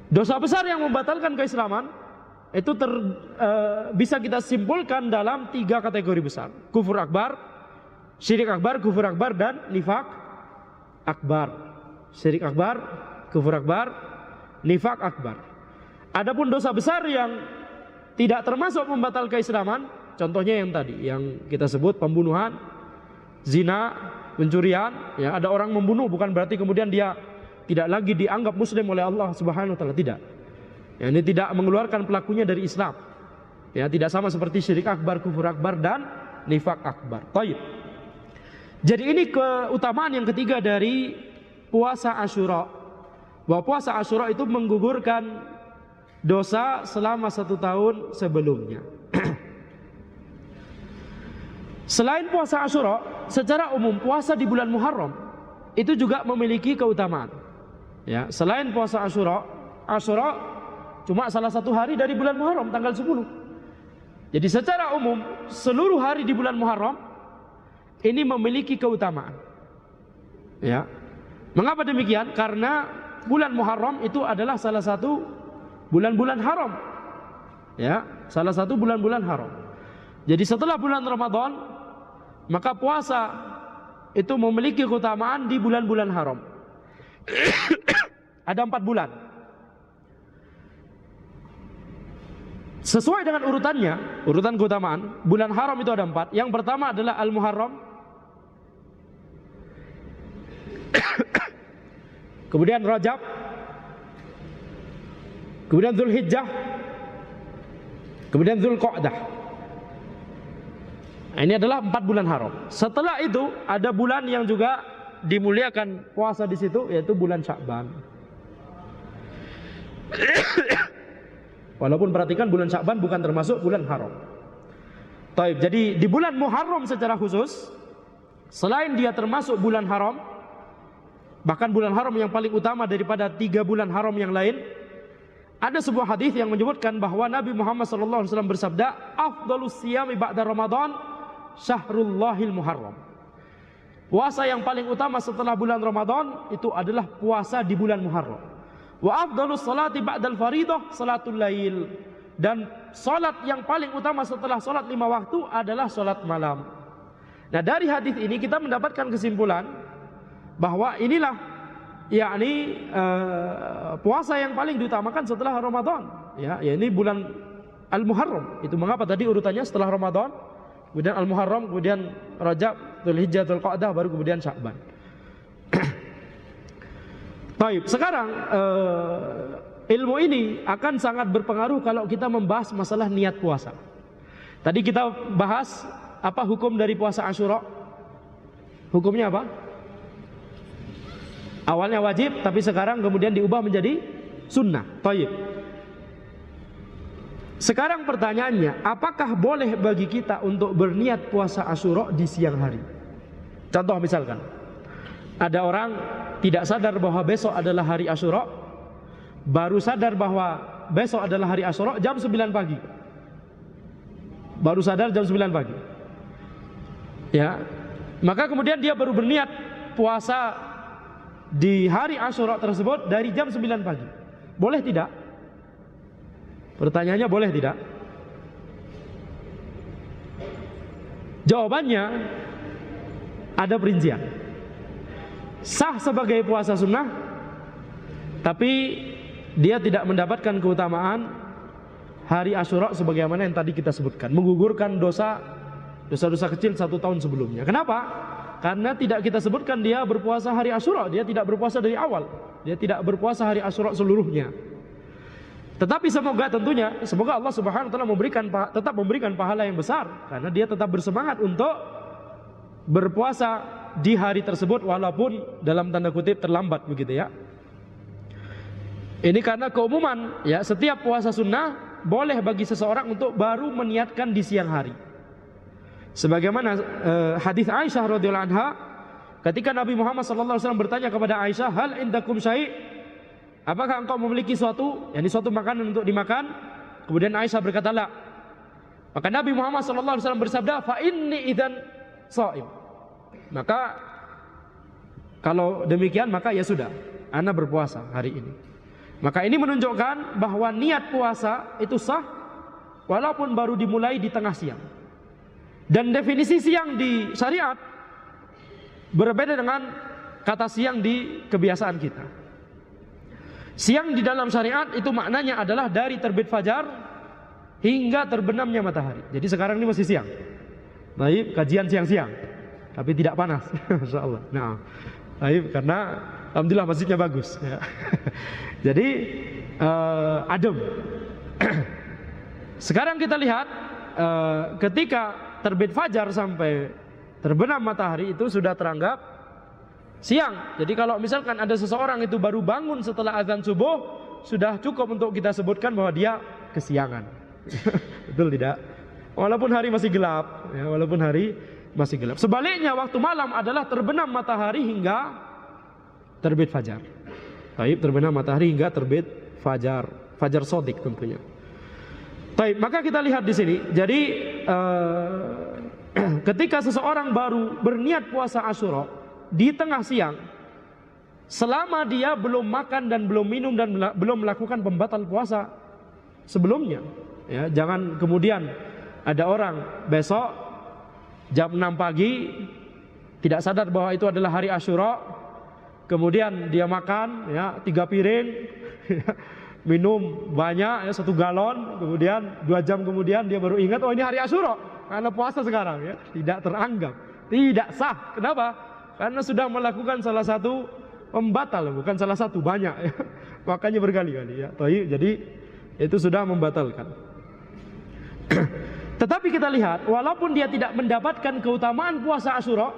Dosa besar yang membatalkan keislaman itu bisa kita simpulkan dalam 3 kategori besar: kufur akbar, syirik akbar, kufur akbar, dan nifak akbar. Syirik akbar, kufur akbar, nifak akbar. Adapun dosa besar yang tidak termasuk membatal keislaman, contohnya yang tadi yang kita sebut pembunuhan, zina, pencurian, ya, ada orang membunuh bukan berarti kemudian dia tidak lagi dianggap muslim oleh Allah Subhanahu wa taala, tidak. Ya, ini tidak mengeluarkan pelakunya dari Islam. Ya, tidak sama seperti syirik akbar, kufur akbar, dan nifak akbar. Baik. Jadi ini keutamaan yang ketiga dari puasa Asyura. Bahwa puasa Asyura itu menggugurkan dosa selama 1 tahun sebelumnya. Selain puasa Asyura, secara umum puasa di bulan Muharram itu juga memiliki keutamaan. Ya, selain puasa Asyura cuma salah satu hari dari bulan Muharram tanggal 10. Jadi secara umum seluruh hari di bulan Muharram ini memiliki keutamaan. Ya. Mengapa demikian? Karena bulan Muharram itu adalah salah satu bulan-bulan haram. Ya, salah satu bulan-bulan haram. Jadi setelah bulan Ramadan, maka puasa itu memiliki keutamaan di bulan-bulan haram. Ada 4 bulan. Sesuai dengan urutannya, urutan keutamaan, bulan haram itu ada 4. Yang pertama adalah Al-Muharram. Kemudian Rajab. Kemudian Dzulhijjah. Kemudian Dzulqa'dah. Nah, ini adalah 4 bulan haram. Setelah itu ada bulan yang juga dimuliakan puasa di situ, yaitu bulan Sya'ban. Walaupun perhatikan bulan Sya'ban bukan termasuk bulan haram. Taib. Jadi di bulan Muharram secara khusus, selain dia termasuk bulan haram, bahkan bulan haram yang paling utama daripada 3 bulan haram yang lain, ada sebuah hadis yang menyebutkan bahwa Nabi Muhammad SAW bersabda, "Afdhalus siyami ba'da Ramadan syahrullahil Muharram." Puasa yang paling utama setelah bulan Ramadan itu adalah puasa di bulan Muharram. Wa afdhalus salati ba'dal faridah salatul lail. Dan salat yang paling utama setelah salat 5 waktu adalah salat malam. Nah, dari hadis ini kita mendapatkan kesimpulan bahwa inilah yakni puasa yang paling diutamakan setelah Ramadan. Ya, ini bulan Al-Muharram. Itu mengapa tadi urutannya setelah Ramadan, kemudian Al-Muharram, kemudian Rajab, Dzulhijjah, Dzulqa'dah, baru kemudian Sya'ban. Baik, sekarang ilmu ini akan sangat berpengaruh kalau kita membahas masalah niat puasa. Tadi kita bahas apa hukum dari puasa Asyura? Hukumnya apa? Awalnya wajib, tapi sekarang kemudian diubah menjadi sunnah. Baik. Sekarang pertanyaannya, apakah boleh bagi kita untuk berniat puasa Asyura di siang hari? Contoh misalkan, ada orang tidak sadar bahwa besok adalah hari Asyura, baru sadar bahwa besok adalah hari Asyura jam 9 pagi. Baru sadar jam 9 pagi. Ya. Maka kemudian dia baru berniat puasa di hari Asyura tersebut dari jam 9 pagi. Boleh tidak? Pertanyaannya boleh tidak? Jawabannya ada perincian. Sah sebagai puasa sunnah, tapi dia tidak mendapatkan keutamaan hari Asyura sebagaimana yang tadi kita sebutkan, menggugurkan dosa-dosa kecil 1 tahun sebelumnya. Kenapa? Karena tidak kita sebutkan dia berpuasa hari Asyura, dia tidak berpuasa dari awal, dia tidak berpuasa hari Asyura seluruhnya. Tetapi semoga Allah Subhanahu wa taala tetap memberikan pahala yang besar, karena dia tetap bersemangat untuk berpuasa di hari tersebut walaupun dalam tanda kutip terlambat begitu ya. Ini karena keumuman ya, setiap puasa sunnah boleh bagi seseorang untuk baru meniatkan di siang hari. Sebagaimana hadis Aisyah radhiyallahu anha, ketika Nabi Muhammad sallallahu alaihi wasallam bertanya kepada Aisyah, "Hal indakum syai'?" Apakah engkau memiliki suatu makanan untuk dimakan? Kemudian Aisyah berkata, "La." Maka Nabi Muhammad sallallahu alaihi wasallam bersabda, "Fa inni idzan shaim." Maka kalau demikian maka ya sudah, ana berpuasa hari ini. Maka ini menunjukkan bahwa niat puasa itu sah walaupun baru dimulai di tengah siang. Dan definisi siang di syariat berbeda dengan kata siang di kebiasaan kita. Siang di dalam syariat itu maknanya adalah dari terbit fajar hingga terbenamnya matahari. Jadi sekarang ini masih siang. Baik, kajian siang-siang, tapi tidak panas, Masya Allah. Nah, baik, karena alhamdulillah masjidnya bagus. Ya. Jadi adem. Sekarang kita lihat ketika terbit fajar sampai terbenam matahari itu sudah teranggap siang. Jadi kalau misalkan ada seseorang itu baru bangun setelah azan subuh, sudah cukup untuk kita sebutkan bahwa dia kesiangan. Betul tidak? Walaupun hari masih gelap, ya, walaupun hari masih gelap. Sebaliknya waktu malam adalah terbenam matahari hingga terbit fajar. Baik, terbenam matahari hingga terbit fajar. Fajar Shadiq tentunya. Baik, maka kita lihat di sini. Jadi ketika seseorang baru berniat puasa Asyura di tengah siang, selama dia belum makan dan belum minum dan belum melakukan pembatal puasa sebelumnya, ya, jangan kemudian ada orang besok jam 6 pagi tidak sadar bahwa itu adalah hari Asyura, kemudian dia makan ya 3 piring minum banyak ya 1 galon, kemudian 2 jam kemudian dia baru ingat, oh ini hari Asyura karena puasa sekarang, ya. Tidak teranggap, tidak sah. Kenapa? Karena sudah melakukan salah satu pembatal, bukan salah satu, banyak ya. Makanya berkali-kali ya. Jadi itu sudah membatalkan. Tetapi kita lihat, walaupun dia tidak mendapatkan keutamaan puasa Asyura,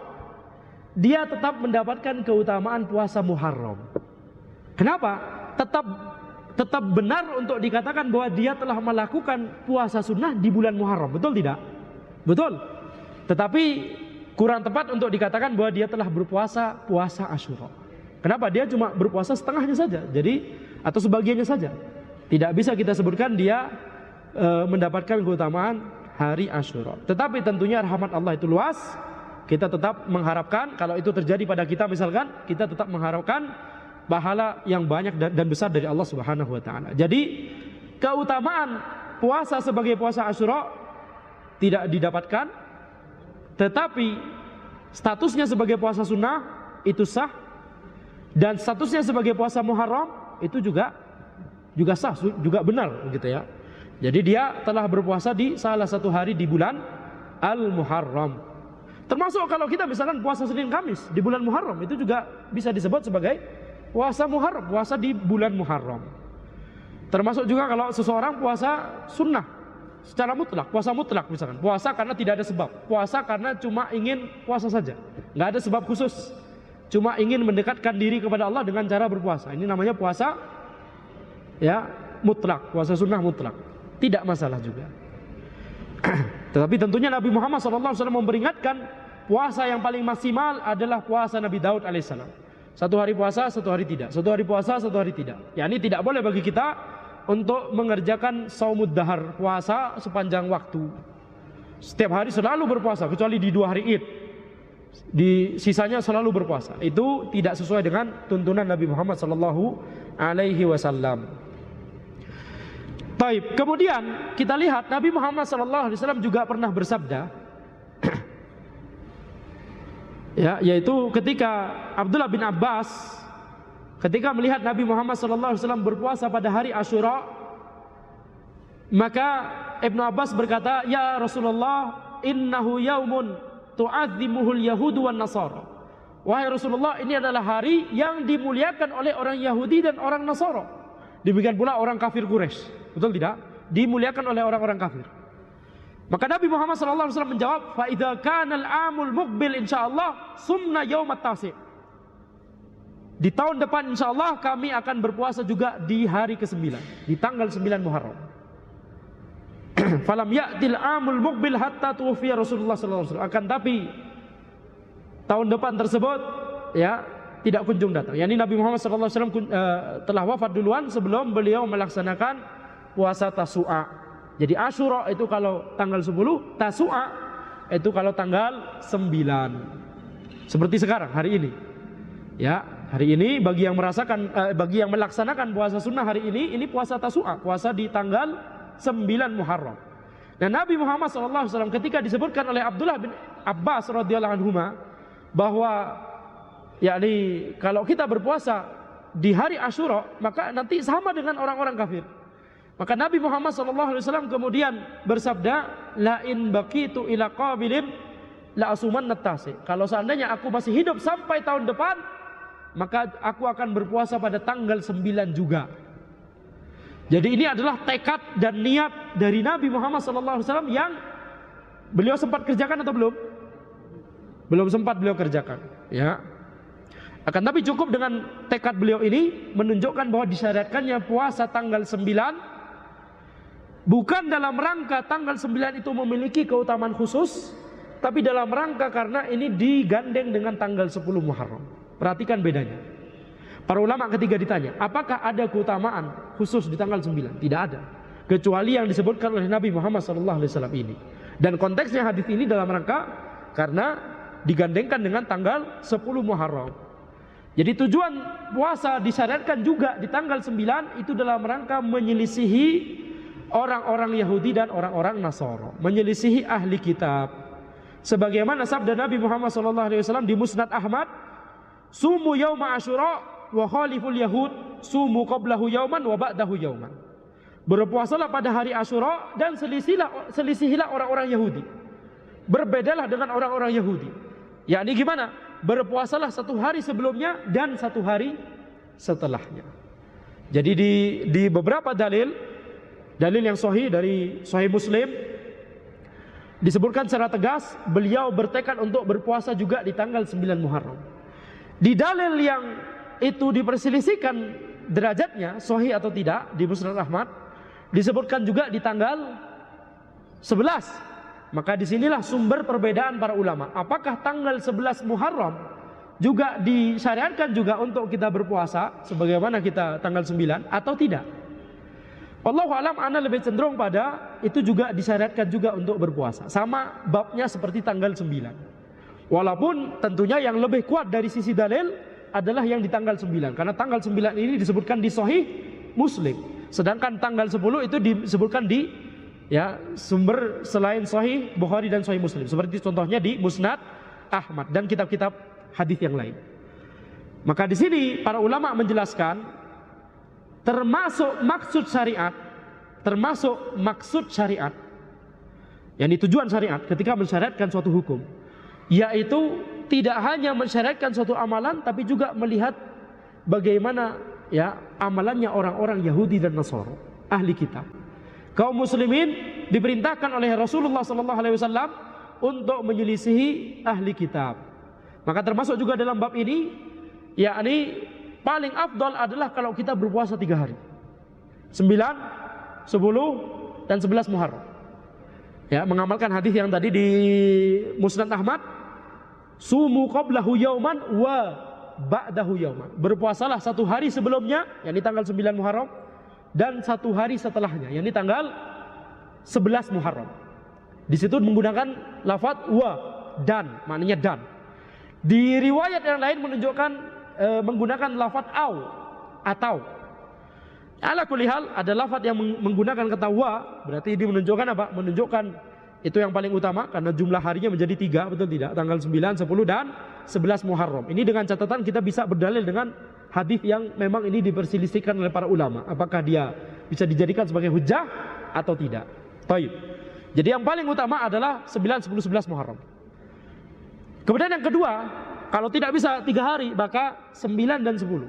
dia tetap mendapatkan keutamaan puasa Muharram. Kenapa? Tetap benar untuk dikatakan bahwa dia telah melakukan puasa sunnah di bulan Muharram. Betul tidak? Betul. Tetapi kurang tepat untuk dikatakan bahwa dia telah berpuasa puasa Asyura. Kenapa? Dia cuma berpuasa setengahnya saja. Jadi atau sebagiannya saja. Tidak bisa kita sebutkan dia mendapatkan keutamaan hari Asyura. Tetapi tentunya rahmat Allah itu luas. Kita tetap mengharapkan, kalau itu terjadi pada kita misalkan, kita tetap mengharapkan pahala yang banyak dan besar dari Allah Subhanahu wa taala. Jadi keutamaan puasa sebagai puasa Asyura tidak didapatkan, tetapi statusnya sebagai puasa sunnah itu sah, dan statusnya sebagai puasa Muharram itu juga sah, juga benar gitu ya. Jadi dia telah berpuasa di salah satu hari di bulan Al-Muharram. Termasuk kalau kita misalkan puasa Senin Kamis di bulan Muharram, itu juga bisa disebut sebagai puasa Muharram, puasa di bulan Muharram. Termasuk juga kalau seseorang puasa sunnah secara mutlak, puasa mutlak misalkan, puasa karena tidak ada sebab, puasa karena cuma ingin puasa saja, nggak ada sebab khusus, cuma ingin mendekatkan diri kepada Allah dengan cara berpuasa. Ini namanya puasa ya mutlak, puasa sunnah mutlak, tidak masalah juga. Tetapi tentunya Nabi Muhammad SAW memperingatkan puasa yang paling maksimal adalah puasa Nabi Daud alaihissalam. 1 hari puasa, 1 hari tidak, 1 hari puasa, 1 hari tidak. Ya, ini tidak boleh bagi kita untuk mengerjakan saumud dahar, puasa sepanjang waktu. Setiap hari selalu berpuasa, kecuali di 2 hari Id. Di sisanya selalu berpuasa. Itu tidak sesuai dengan tuntunan Nabi Muhammad SAW. Baik, kemudian kita lihat Nabi Muhammad SAW juga pernah bersabda, ya, yaitu ketika Abdullah bin Abbas ketika melihat Nabi Muhammad SAW berpuasa pada hari Asyura, maka Ibnu Abbas berkata, ya Rasulullah, innahu yaumun tu'azzimuhul yahudu wan nasara. Wahai Rasulullah, ini adalah hari yang dimuliakan oleh orang Yahudi dan orang Nasara. Demikian pula orang kafir Quraisy. Betul tidak? Dimuliakan oleh orang-orang kafir. Maka Nabi Muhammad SAW menjawab, fa idza kana al-amul muqbil insyaallah sumna yaumat tasi'. Di tahun depan insyaallah kami akan berpuasa juga di hari ke-9, di tanggal 9 Muharram. Falam ya'til amul muqbil hatta tuwfiya Rasulullah SAW. Akan tapi tahun depan tersebut ya tidak kunjung datang. Yani Nabi Muhammad SAW telah wafat duluan sebelum beliau melaksanakan puasa Tasu'a. Jadi Asyura itu kalau tanggal 10, Tasu'a itu kalau tanggal 9. Seperti sekarang hari ini. Ya, hari ini bagi yang melaksanakan puasa sunnah hari ini puasa Tasu'a, puasa di tanggal 9 Muharram. Dan Nabi Muhammad SAW ketika disebutkan oleh Abdullah bin Abbas radhiyallahu anhuma bahwa yakni kalau kita berpuasa di hari Asyura maka nanti sama dengan orang-orang kafir. Maka Nabi Muhammad SAW kemudian bersabda, la in baqitu ila qabilin la asumanna tasi. Kalau seandainya aku masih hidup sampai tahun depan, maka aku akan berpuasa pada tanggal 9 juga. Jadi ini adalah tekad dan niat dari Nabi Muhammad SAW yang beliau sempat kerjakan atau belum? Belum sempat beliau kerjakan, ya. Akan tapi cukup dengan tekad beliau ini menunjukkan bahwa disyariatkannya puasa tanggal 9 bukan dalam rangka tanggal 9 itu memiliki keutamaan khusus, tapi dalam rangka karena ini digandeng dengan tanggal 10 Muharram. Perhatikan bedanya. Para ulama ketika ditanya, apakah ada keutamaan khusus di tanggal 9, tidak ada. Kecuali yang disebutkan oleh Nabi Muhammad SAW ini. Dan konteksnya hadis ini dalam rangka karena digandengkan dengan tanggal 10 Muharram. Jadi tujuan puasa disyariatkan juga di tanggal 9 itu dalam rangka menyelisihi orang-orang Yahudi dan orang-orang Nasara, menyelisihi ahli kitab. Sebagaimana sabda Nabi Muhammad SAW di Musnad Ahmad, "Sumu yauma Asyura wa khaliful yahud, sumu qablahu yauman wa ba'dahu yauman." Berpuasalah pada hari Asyura dan selisihilah orang-orang Yahudi. Berbedalah dengan orang-orang Yahudi. Yakni gimana? Berpuasalah satu hari sebelumnya dan satu hari setelahnya. Jadi di beberapa dalil yang sahih dari Sahih Muslim disebutkan secara tegas beliau bertekad untuk berpuasa juga di tanggal 9 Muharram. Di dalil yang itu diperselisihkan derajatnya sahih atau tidak di Musnad Ahmad disebutkan juga di tanggal 11. Maka disinilah sumber perbedaan para ulama. Apakah tanggal 11 Muharram juga disyariatkan juga untuk kita berpuasa sebagaimana kita tanggal 9 atau tidak? Wallahu alam, ana lebih cenderung pada itu juga disyariatkan juga untuk berpuasa. Sama babnya seperti tanggal 9. Walaupun tentunya yang lebih kuat dari sisi dalil adalah yang di tanggal 9. Karena tanggal 9 ini disebutkan di Sahih Muslim. Sedangkan tanggal 10 itu disebutkan di sumber selain Sahih Bukhari dan Sahih Muslim. Seperti contohnya di Musnad Ahmad dan kitab-kitab hadis yang lain. Maka di sini para ulama menjelaskan termasuk maksud syariat, yakni tujuan syariat ketika mensyariatkan suatu hukum, yaitu tidak hanya mensyariatkan suatu amalan tapi juga melihat bagaimana amalannya orang-orang Yahudi dan Nasara, ahli kitab. Kaum muslimin diperintahkan oleh Rasulullah SAW untuk menyelisihi ahli kitab. Maka termasuk juga dalam bab ini, yakni paling afdal adalah kalau kita berpuasa 3 hari, 9, 10, dan 11 Muharram. Mengamalkan hadis yang tadi di Musnad Ahmad, sumu qablahu yauman wa ba'dahu yauman. Berpuasalah satu hari sebelumnya, yakni tanggal 9 Muharram, dan satu hari setelahnya, yakni tanggal 11 Muharram. Di situ menggunakan lafaz wa, dan, maknanya dan. Di riwayat yang lain menunjukkan menggunakan lafaz au, atau. Ala kulli hal ada lafaz yang menggunakan kata wa, berarti ini menunjukkan apa? Menunjukkan itu yang paling utama karena jumlah harinya menjadi 3, betul tidak? Tanggal 9, 10 dan 11 Muharram. Ini dengan catatan kita bisa berdalil dengan hadis yang memang ini diperselisihkan oleh para ulama, apakah dia bisa dijadikan sebagai hujjah atau tidak. Baik. Jadi yang paling utama adalah 9, 10, 11 Muharram. Kemudian yang kedua, kalau tidak bisa 3 hari, maka 9 dan 10.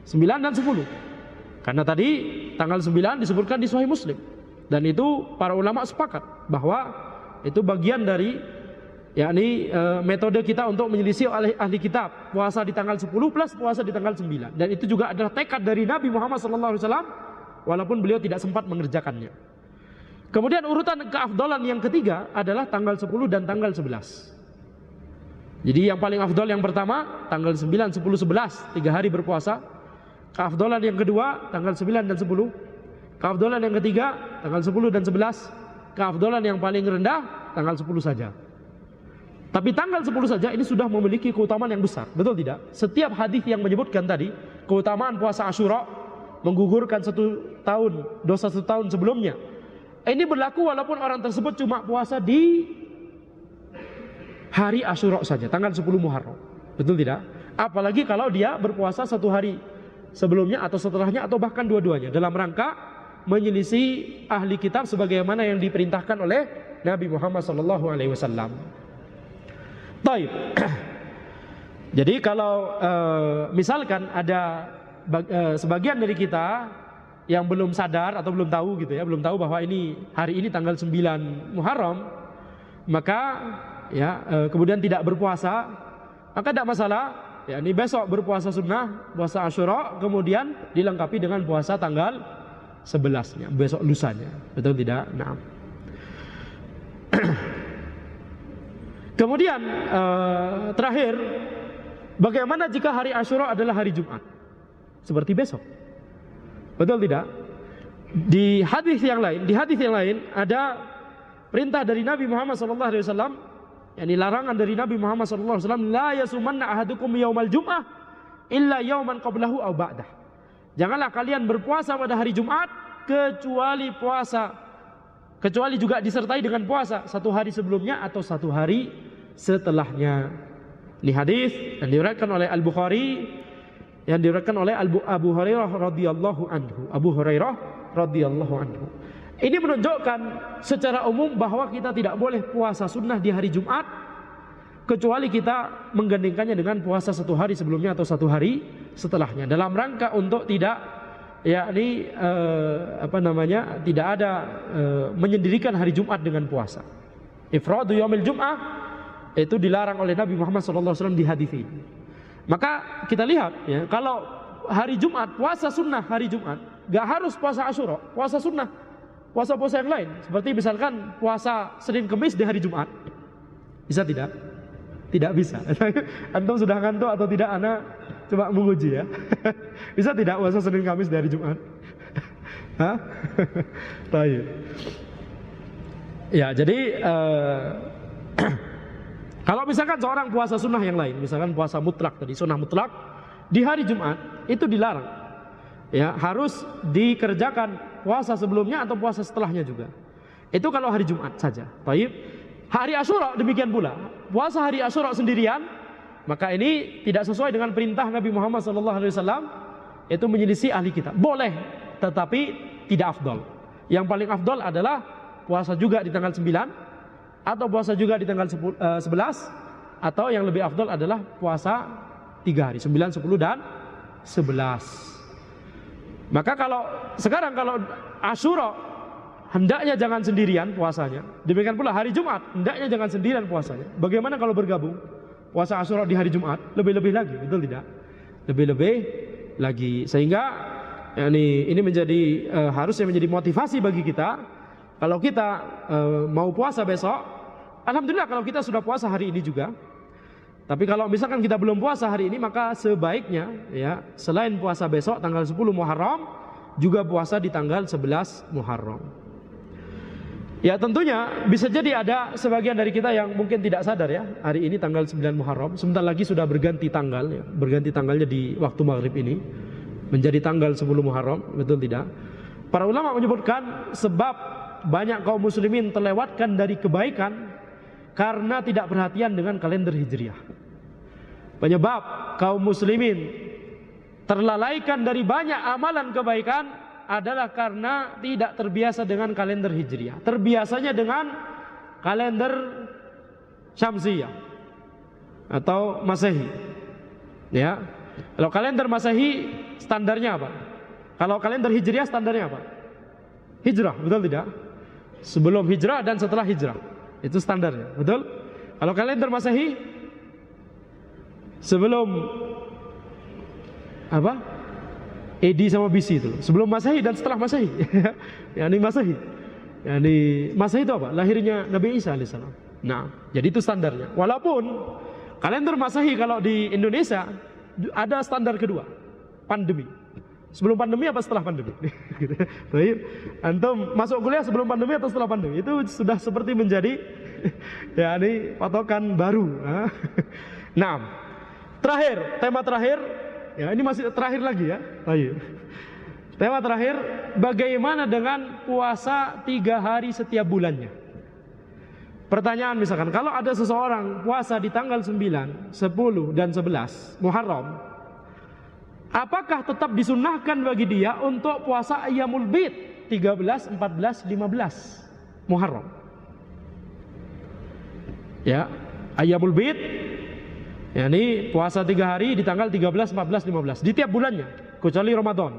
9 dan 10. Karena tadi tanggal 9 disebutkan di Sahih Muslim. Dan itu para ulama sepakat bahwa itu bagian dari metode kita untuk menyelisih ahli kitab, puasa di tanggal 10 plus puasa di tanggal 9. Dan itu juga adalah tekad dari Nabi Muhammad SAW, walaupun beliau tidak sempat mengerjakannya. Kemudian urutan keafdalan yang ketiga adalah tanggal 10 dan tanggal 11. Jadi yang paling afdal yang pertama tanggal 9, 10, 11, 3 hari berpuasa. Keafdalan yang kedua tanggal 9 dan 10. Keafdalan yang ketiga tanggal 10 dan 11. Keafdalan yang paling rendah tanggal 10 saja. Tapi tanggal 10 saja ini sudah memiliki keutamaan yang besar, betul tidak? Setiap hadis yang menyebutkan tadi keutamaan puasa Asyura, menggugurkan 1 tahun dosa 1 tahun sebelumnya, ini berlaku walaupun orang tersebut cuma puasa di hari Asyura saja, tanggal 10 Muharram, betul tidak? Apalagi kalau dia berpuasa 1 hari sebelumnya atau setelahnya atau bahkan dua-duanya dalam rangka menyelisih ahli kitab sebagaimana yang diperintahkan oleh Nabi Muhammad SAW. Baik. Jadi kalau misalkan ada sebagian dari kita yang belum sadar atau belum tahu gitu ya, belum tahu bahwa ini hari ini tanggal 9 Muharram, maka kemudian tidak berpuasa, maka tidak masalah. Ini besok berpuasa sunnah, puasa Asyura, kemudian dilengkapi dengan puasa tanggal 11-nya, besok lusanya, betul tidak? Nah. Kemudian terakhir, bagaimana jika hari Asyura adalah hari Jumat? Seperti besok. Betul tidak? Di hadis yang lain ada perintah dari Nabi Muhammad SAW, yakni larangan dari Nabi Muhammad SAW, la yasumanna ahadukum yaumal jum'ah illa yauman qablahu aw ba'dah. Janganlah kalian berpuasa pada hari Jumat kecuali juga disertai dengan puasa satu hari sebelumnya atau satu hari setelahnya. Ini hadis yang diriwayatkan oleh Al-Bukhari, yang diriwayatkan oleh Abu Hurairah radhiyallahu anhu. Abu Hurairah radhiyallahu anhu. Ini menunjukkan secara umum bahwa kita tidak boleh puasa sunnah di hari Jumat kecuali kita menggandengkannya dengan puasa satu hari sebelumnya atau satu hari setelahnya, dalam rangka untuk tidak tidak ada menyendirikan hari Jumat dengan puasa. Ifradu yaumil Jum'ah itu dilarang oleh Nabi Muhammad SAW di hadis ini. Maka kita lihat ya, kalau hari Jumat, puasa sunnah hari Jumat, gak harus puasa Asyura, puasa sunnah, puasa-puasa yang lain, seperti misalkan puasa Senin Kemis di hari Jumat, bisa tidak? Tidak bisa. Antum sudah ngantuk atau tidak? Ana coba menguji ya. Bisa tidak puasa Senin Kamis di hari Jumat? Hah? Baik. Ya, jadi kalau misalkan seorang puasa sunnah yang lain, misalkan puasa mutlak tadi, sunnah mutlak di hari Jumat, itu dilarang. Ya, harus dikerjakan puasa sebelumnya atau puasa setelahnya juga. Itu kalau hari Jumat saja. Baik. Hari Asyura demikian pula. Puasa hari Asyura sendirian, maka ini tidak sesuai dengan perintah Nabi Muhammad SAW. Itu menyelisih ahli kitab. Boleh, tetapi tidak afdol. Yang paling afdol adalah puasa juga di tanggal 9 atau puasa juga di tanggal 11, atau yang lebih afdol adalah puasa 3 hari, 9, 10 dan 11. Maka kalau sekarang kalau Asyura hendaknya jangan sendirian puasanya. Demikian pula hari Jumat hendaknya jangan sendirian puasanya. Bagaimana kalau bergabung puasa Asyura di hari Jumat? Lebih-lebih lagi, betul tidak? Lebih-lebih lagi. Sehingga ini menjadi harusnya menjadi motivasi bagi kita. Kalau kita mau puasa besok, alhamdulillah kalau kita sudah puasa hari ini juga. Tapi kalau misalkan kita belum puasa hari ini, maka sebaiknya ya selain puasa besok tanggal 10 Muharram, juga puasa di tanggal 11 Muharram. Ya tentunya bisa jadi ada sebagian dari kita yang mungkin tidak sadar ya, hari ini tanggal 9 Muharram, sebentar lagi sudah berganti tanggal ya, berganti tanggalnya di waktu maghrib ini menjadi tanggal 10 Muharram, betul tidak? Para ulama menyebutkan sebab banyak kaum muslimin terlewatkan dari kebaikan karena tidak perhatian dengan kalender Hijriah. Penyebab kaum muslimin terlalaikan dari banyak amalan kebaikan adalah karena tidak terbiasa dengan kalender Hijriah. Terbiasanya dengan kalender Syamsiyah atau Masehi. Ya. Kalau kalender Masehi standarnya apa? Kalau kalender Hijriah standarnya apa? Hijrah, betul tidak? Sebelum hijrah dan setelah hijrah. Itu standarnya, betul? Kalau kalender Masehi sebelum apa? Edi sama BC itu. Sebelum Masehi dan setelah Masehi. Yani Masehi. Yani Masehi itu apa? Lahirnya Nabi Isa alaihissalam. Nah, jadi itu standarnya. Walaupun kalender Masehi kalau di Indonesia ada standar kedua, pandemi. Sebelum pandemi apa setelah pandemi? Baik, antum masuk kuliah sebelum pandemi atau setelah pandemi? Itu sudah seperti menjadi ya ini patokan baru. Nah, tema terakhir, ya ini masih terakhir lagi ya. Baik. Tema terakhir, bagaimana dengan puasa 3 hari setiap bulannya? Pertanyaan misalkan, kalau ada seseorang puasa di tanggal 9, 10 dan 11 Muharram, apakah tetap disunnahkan bagi dia untuk puasa Ayyamul Bid 13, 14, 15 Muharram? Ya, Ayyamul Bid ya, ini puasa 3 hari di tanggal 13, 14, 15 di tiap bulannya, kecuali Ramadan.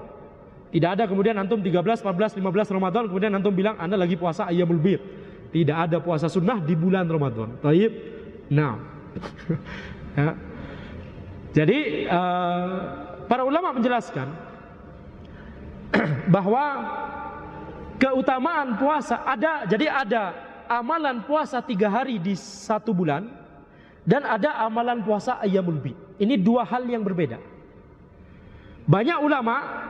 Tidak ada kemudian antum 13, 14, 15 Ramadan kemudian antum bilang Anda lagi puasa Ayyamul Bid. Tidak ada puasa sunnah di bulan Ramadan. Baik. Nah. Ya. Jadi para ulama menjelaskan bahwa keutamaan puasa ada, jadi ada amalan puasa 3 hari di 1 bulan dan ada amalan puasa Ayyamul Bid. Ini 2 hal yang berbeda. Banyak ulama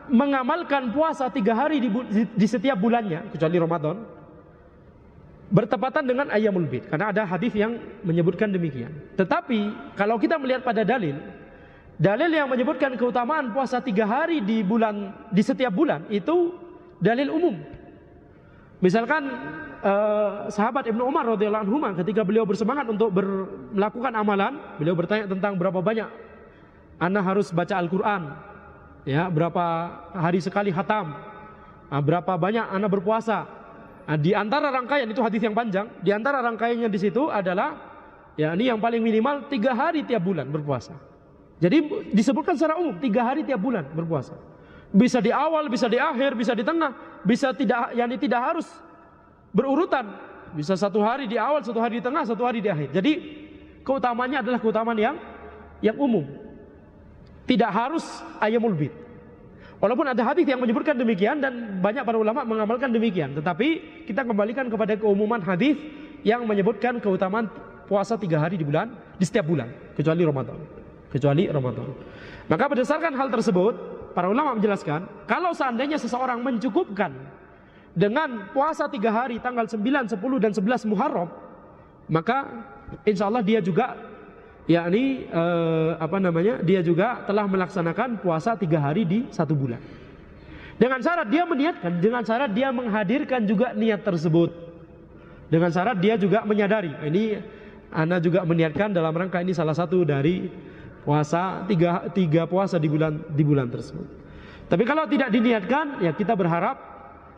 mengamalkan puasa 3 hari di setiap bulannya kecuali Ramadan bertepatan dengan ayyamul bid, karena ada hadis yang menyebutkan demikian. Tetapi kalau kita melihat pada dalil yang menyebutkan keutamaan puasa 3 hari di setiap bulan itu dalil umum. Misalkan sahabat Ibnu Umar radhiyallahu anhu ketika beliau bersemangat untuk melakukan amalan, beliau bertanya tentang berapa banyak ana harus baca Al-Qur'an, ya, berapa hari sekali khatam, berapa banyak ana berpuasa. Di antara rangkaian itu hadis yang panjang, di antara rangkaiannya di situ adalah ya ini yang paling minimal 3 hari tiap bulan berpuasa. Jadi disebutkan secara umum 3 hari tiap bulan berpuasa. Bisa di awal, bisa di akhir, bisa di tengah, bisa tidak harus berurutan. Bisa 1 hari di awal, 1 hari di tengah, 1 hari di akhir. Jadi keutamanya adalah keutamaan yang umum. Tidak harus ayyamul bid. Walaupun ada hadis yang menyebutkan demikian dan banyak para ulama mengamalkan demikian, tetapi kita kembalikan kepada keumuman hadis yang menyebutkan keutamaan puasa 3 hari di setiap bulan kecuali Ramadan. Maka berdasarkan hal tersebut, para ulama menjelaskan kalau seandainya seseorang mencukupkan dengan puasa 3 hari tanggal 9, 10 dan 11 Muharram, maka insya Allah dia juga dia juga telah melaksanakan puasa 3 hari di 1 bulan. Dengan syarat dia meniatkan, dengan syarat dia menghadirkan juga niat tersebut, dengan syarat dia juga menyadari ini ana juga meniatkan dalam rangka ini salah satu dari puasa tiga puasa di bulan tersebut. Tapi kalau tidak diniatkan, ya kita berharap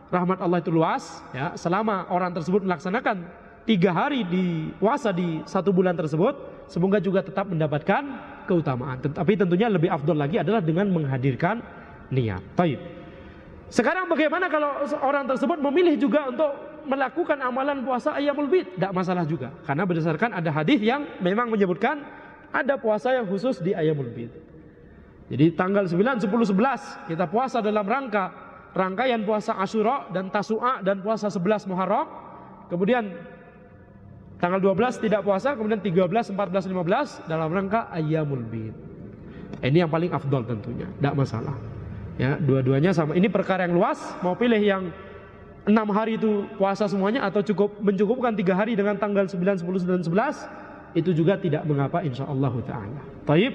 rahmat Allah itu luas, ya, selama orang tersebut melaksanakan 3 hari di puasa di 1 bulan tersebut, semoga juga tetap mendapatkan keutamaan. Tapi tentunya lebih afdol lagi adalah dengan menghadirkan niat. Baik. Sekarang bagaimana kalau orang tersebut memilih juga untuk melakukan amalan puasa ayyamul bid? Tidak masalah juga, karena berdasarkan ada hadis yang memang menyebutkan ada puasa yang khusus di ayyamul bid. Jadi tanggal 9, 10, 11 kita puasa dalam rangkaian puasa Asyura dan Tasu'a dan puasa 11 Muharram. Kemudian tanggal 12 tidak puasa, kemudian 13, 14, 15 dalam rangka ayyamul bid. Ini yang paling afdol tentunya, tidak masalah. Ya, dua-duanya sama. Ini perkara yang luas, mau pilih yang 6 hari itu puasa semuanya atau mencukupkan 3 hari dengan tanggal 9, 10 dan 11, itu juga tidak mengapa insyaallah taala. Baik.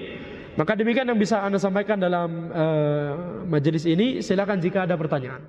Maka demikian yang bisa Anda sampaikan dalam majelis ini. Silakan jika ada pertanyaan.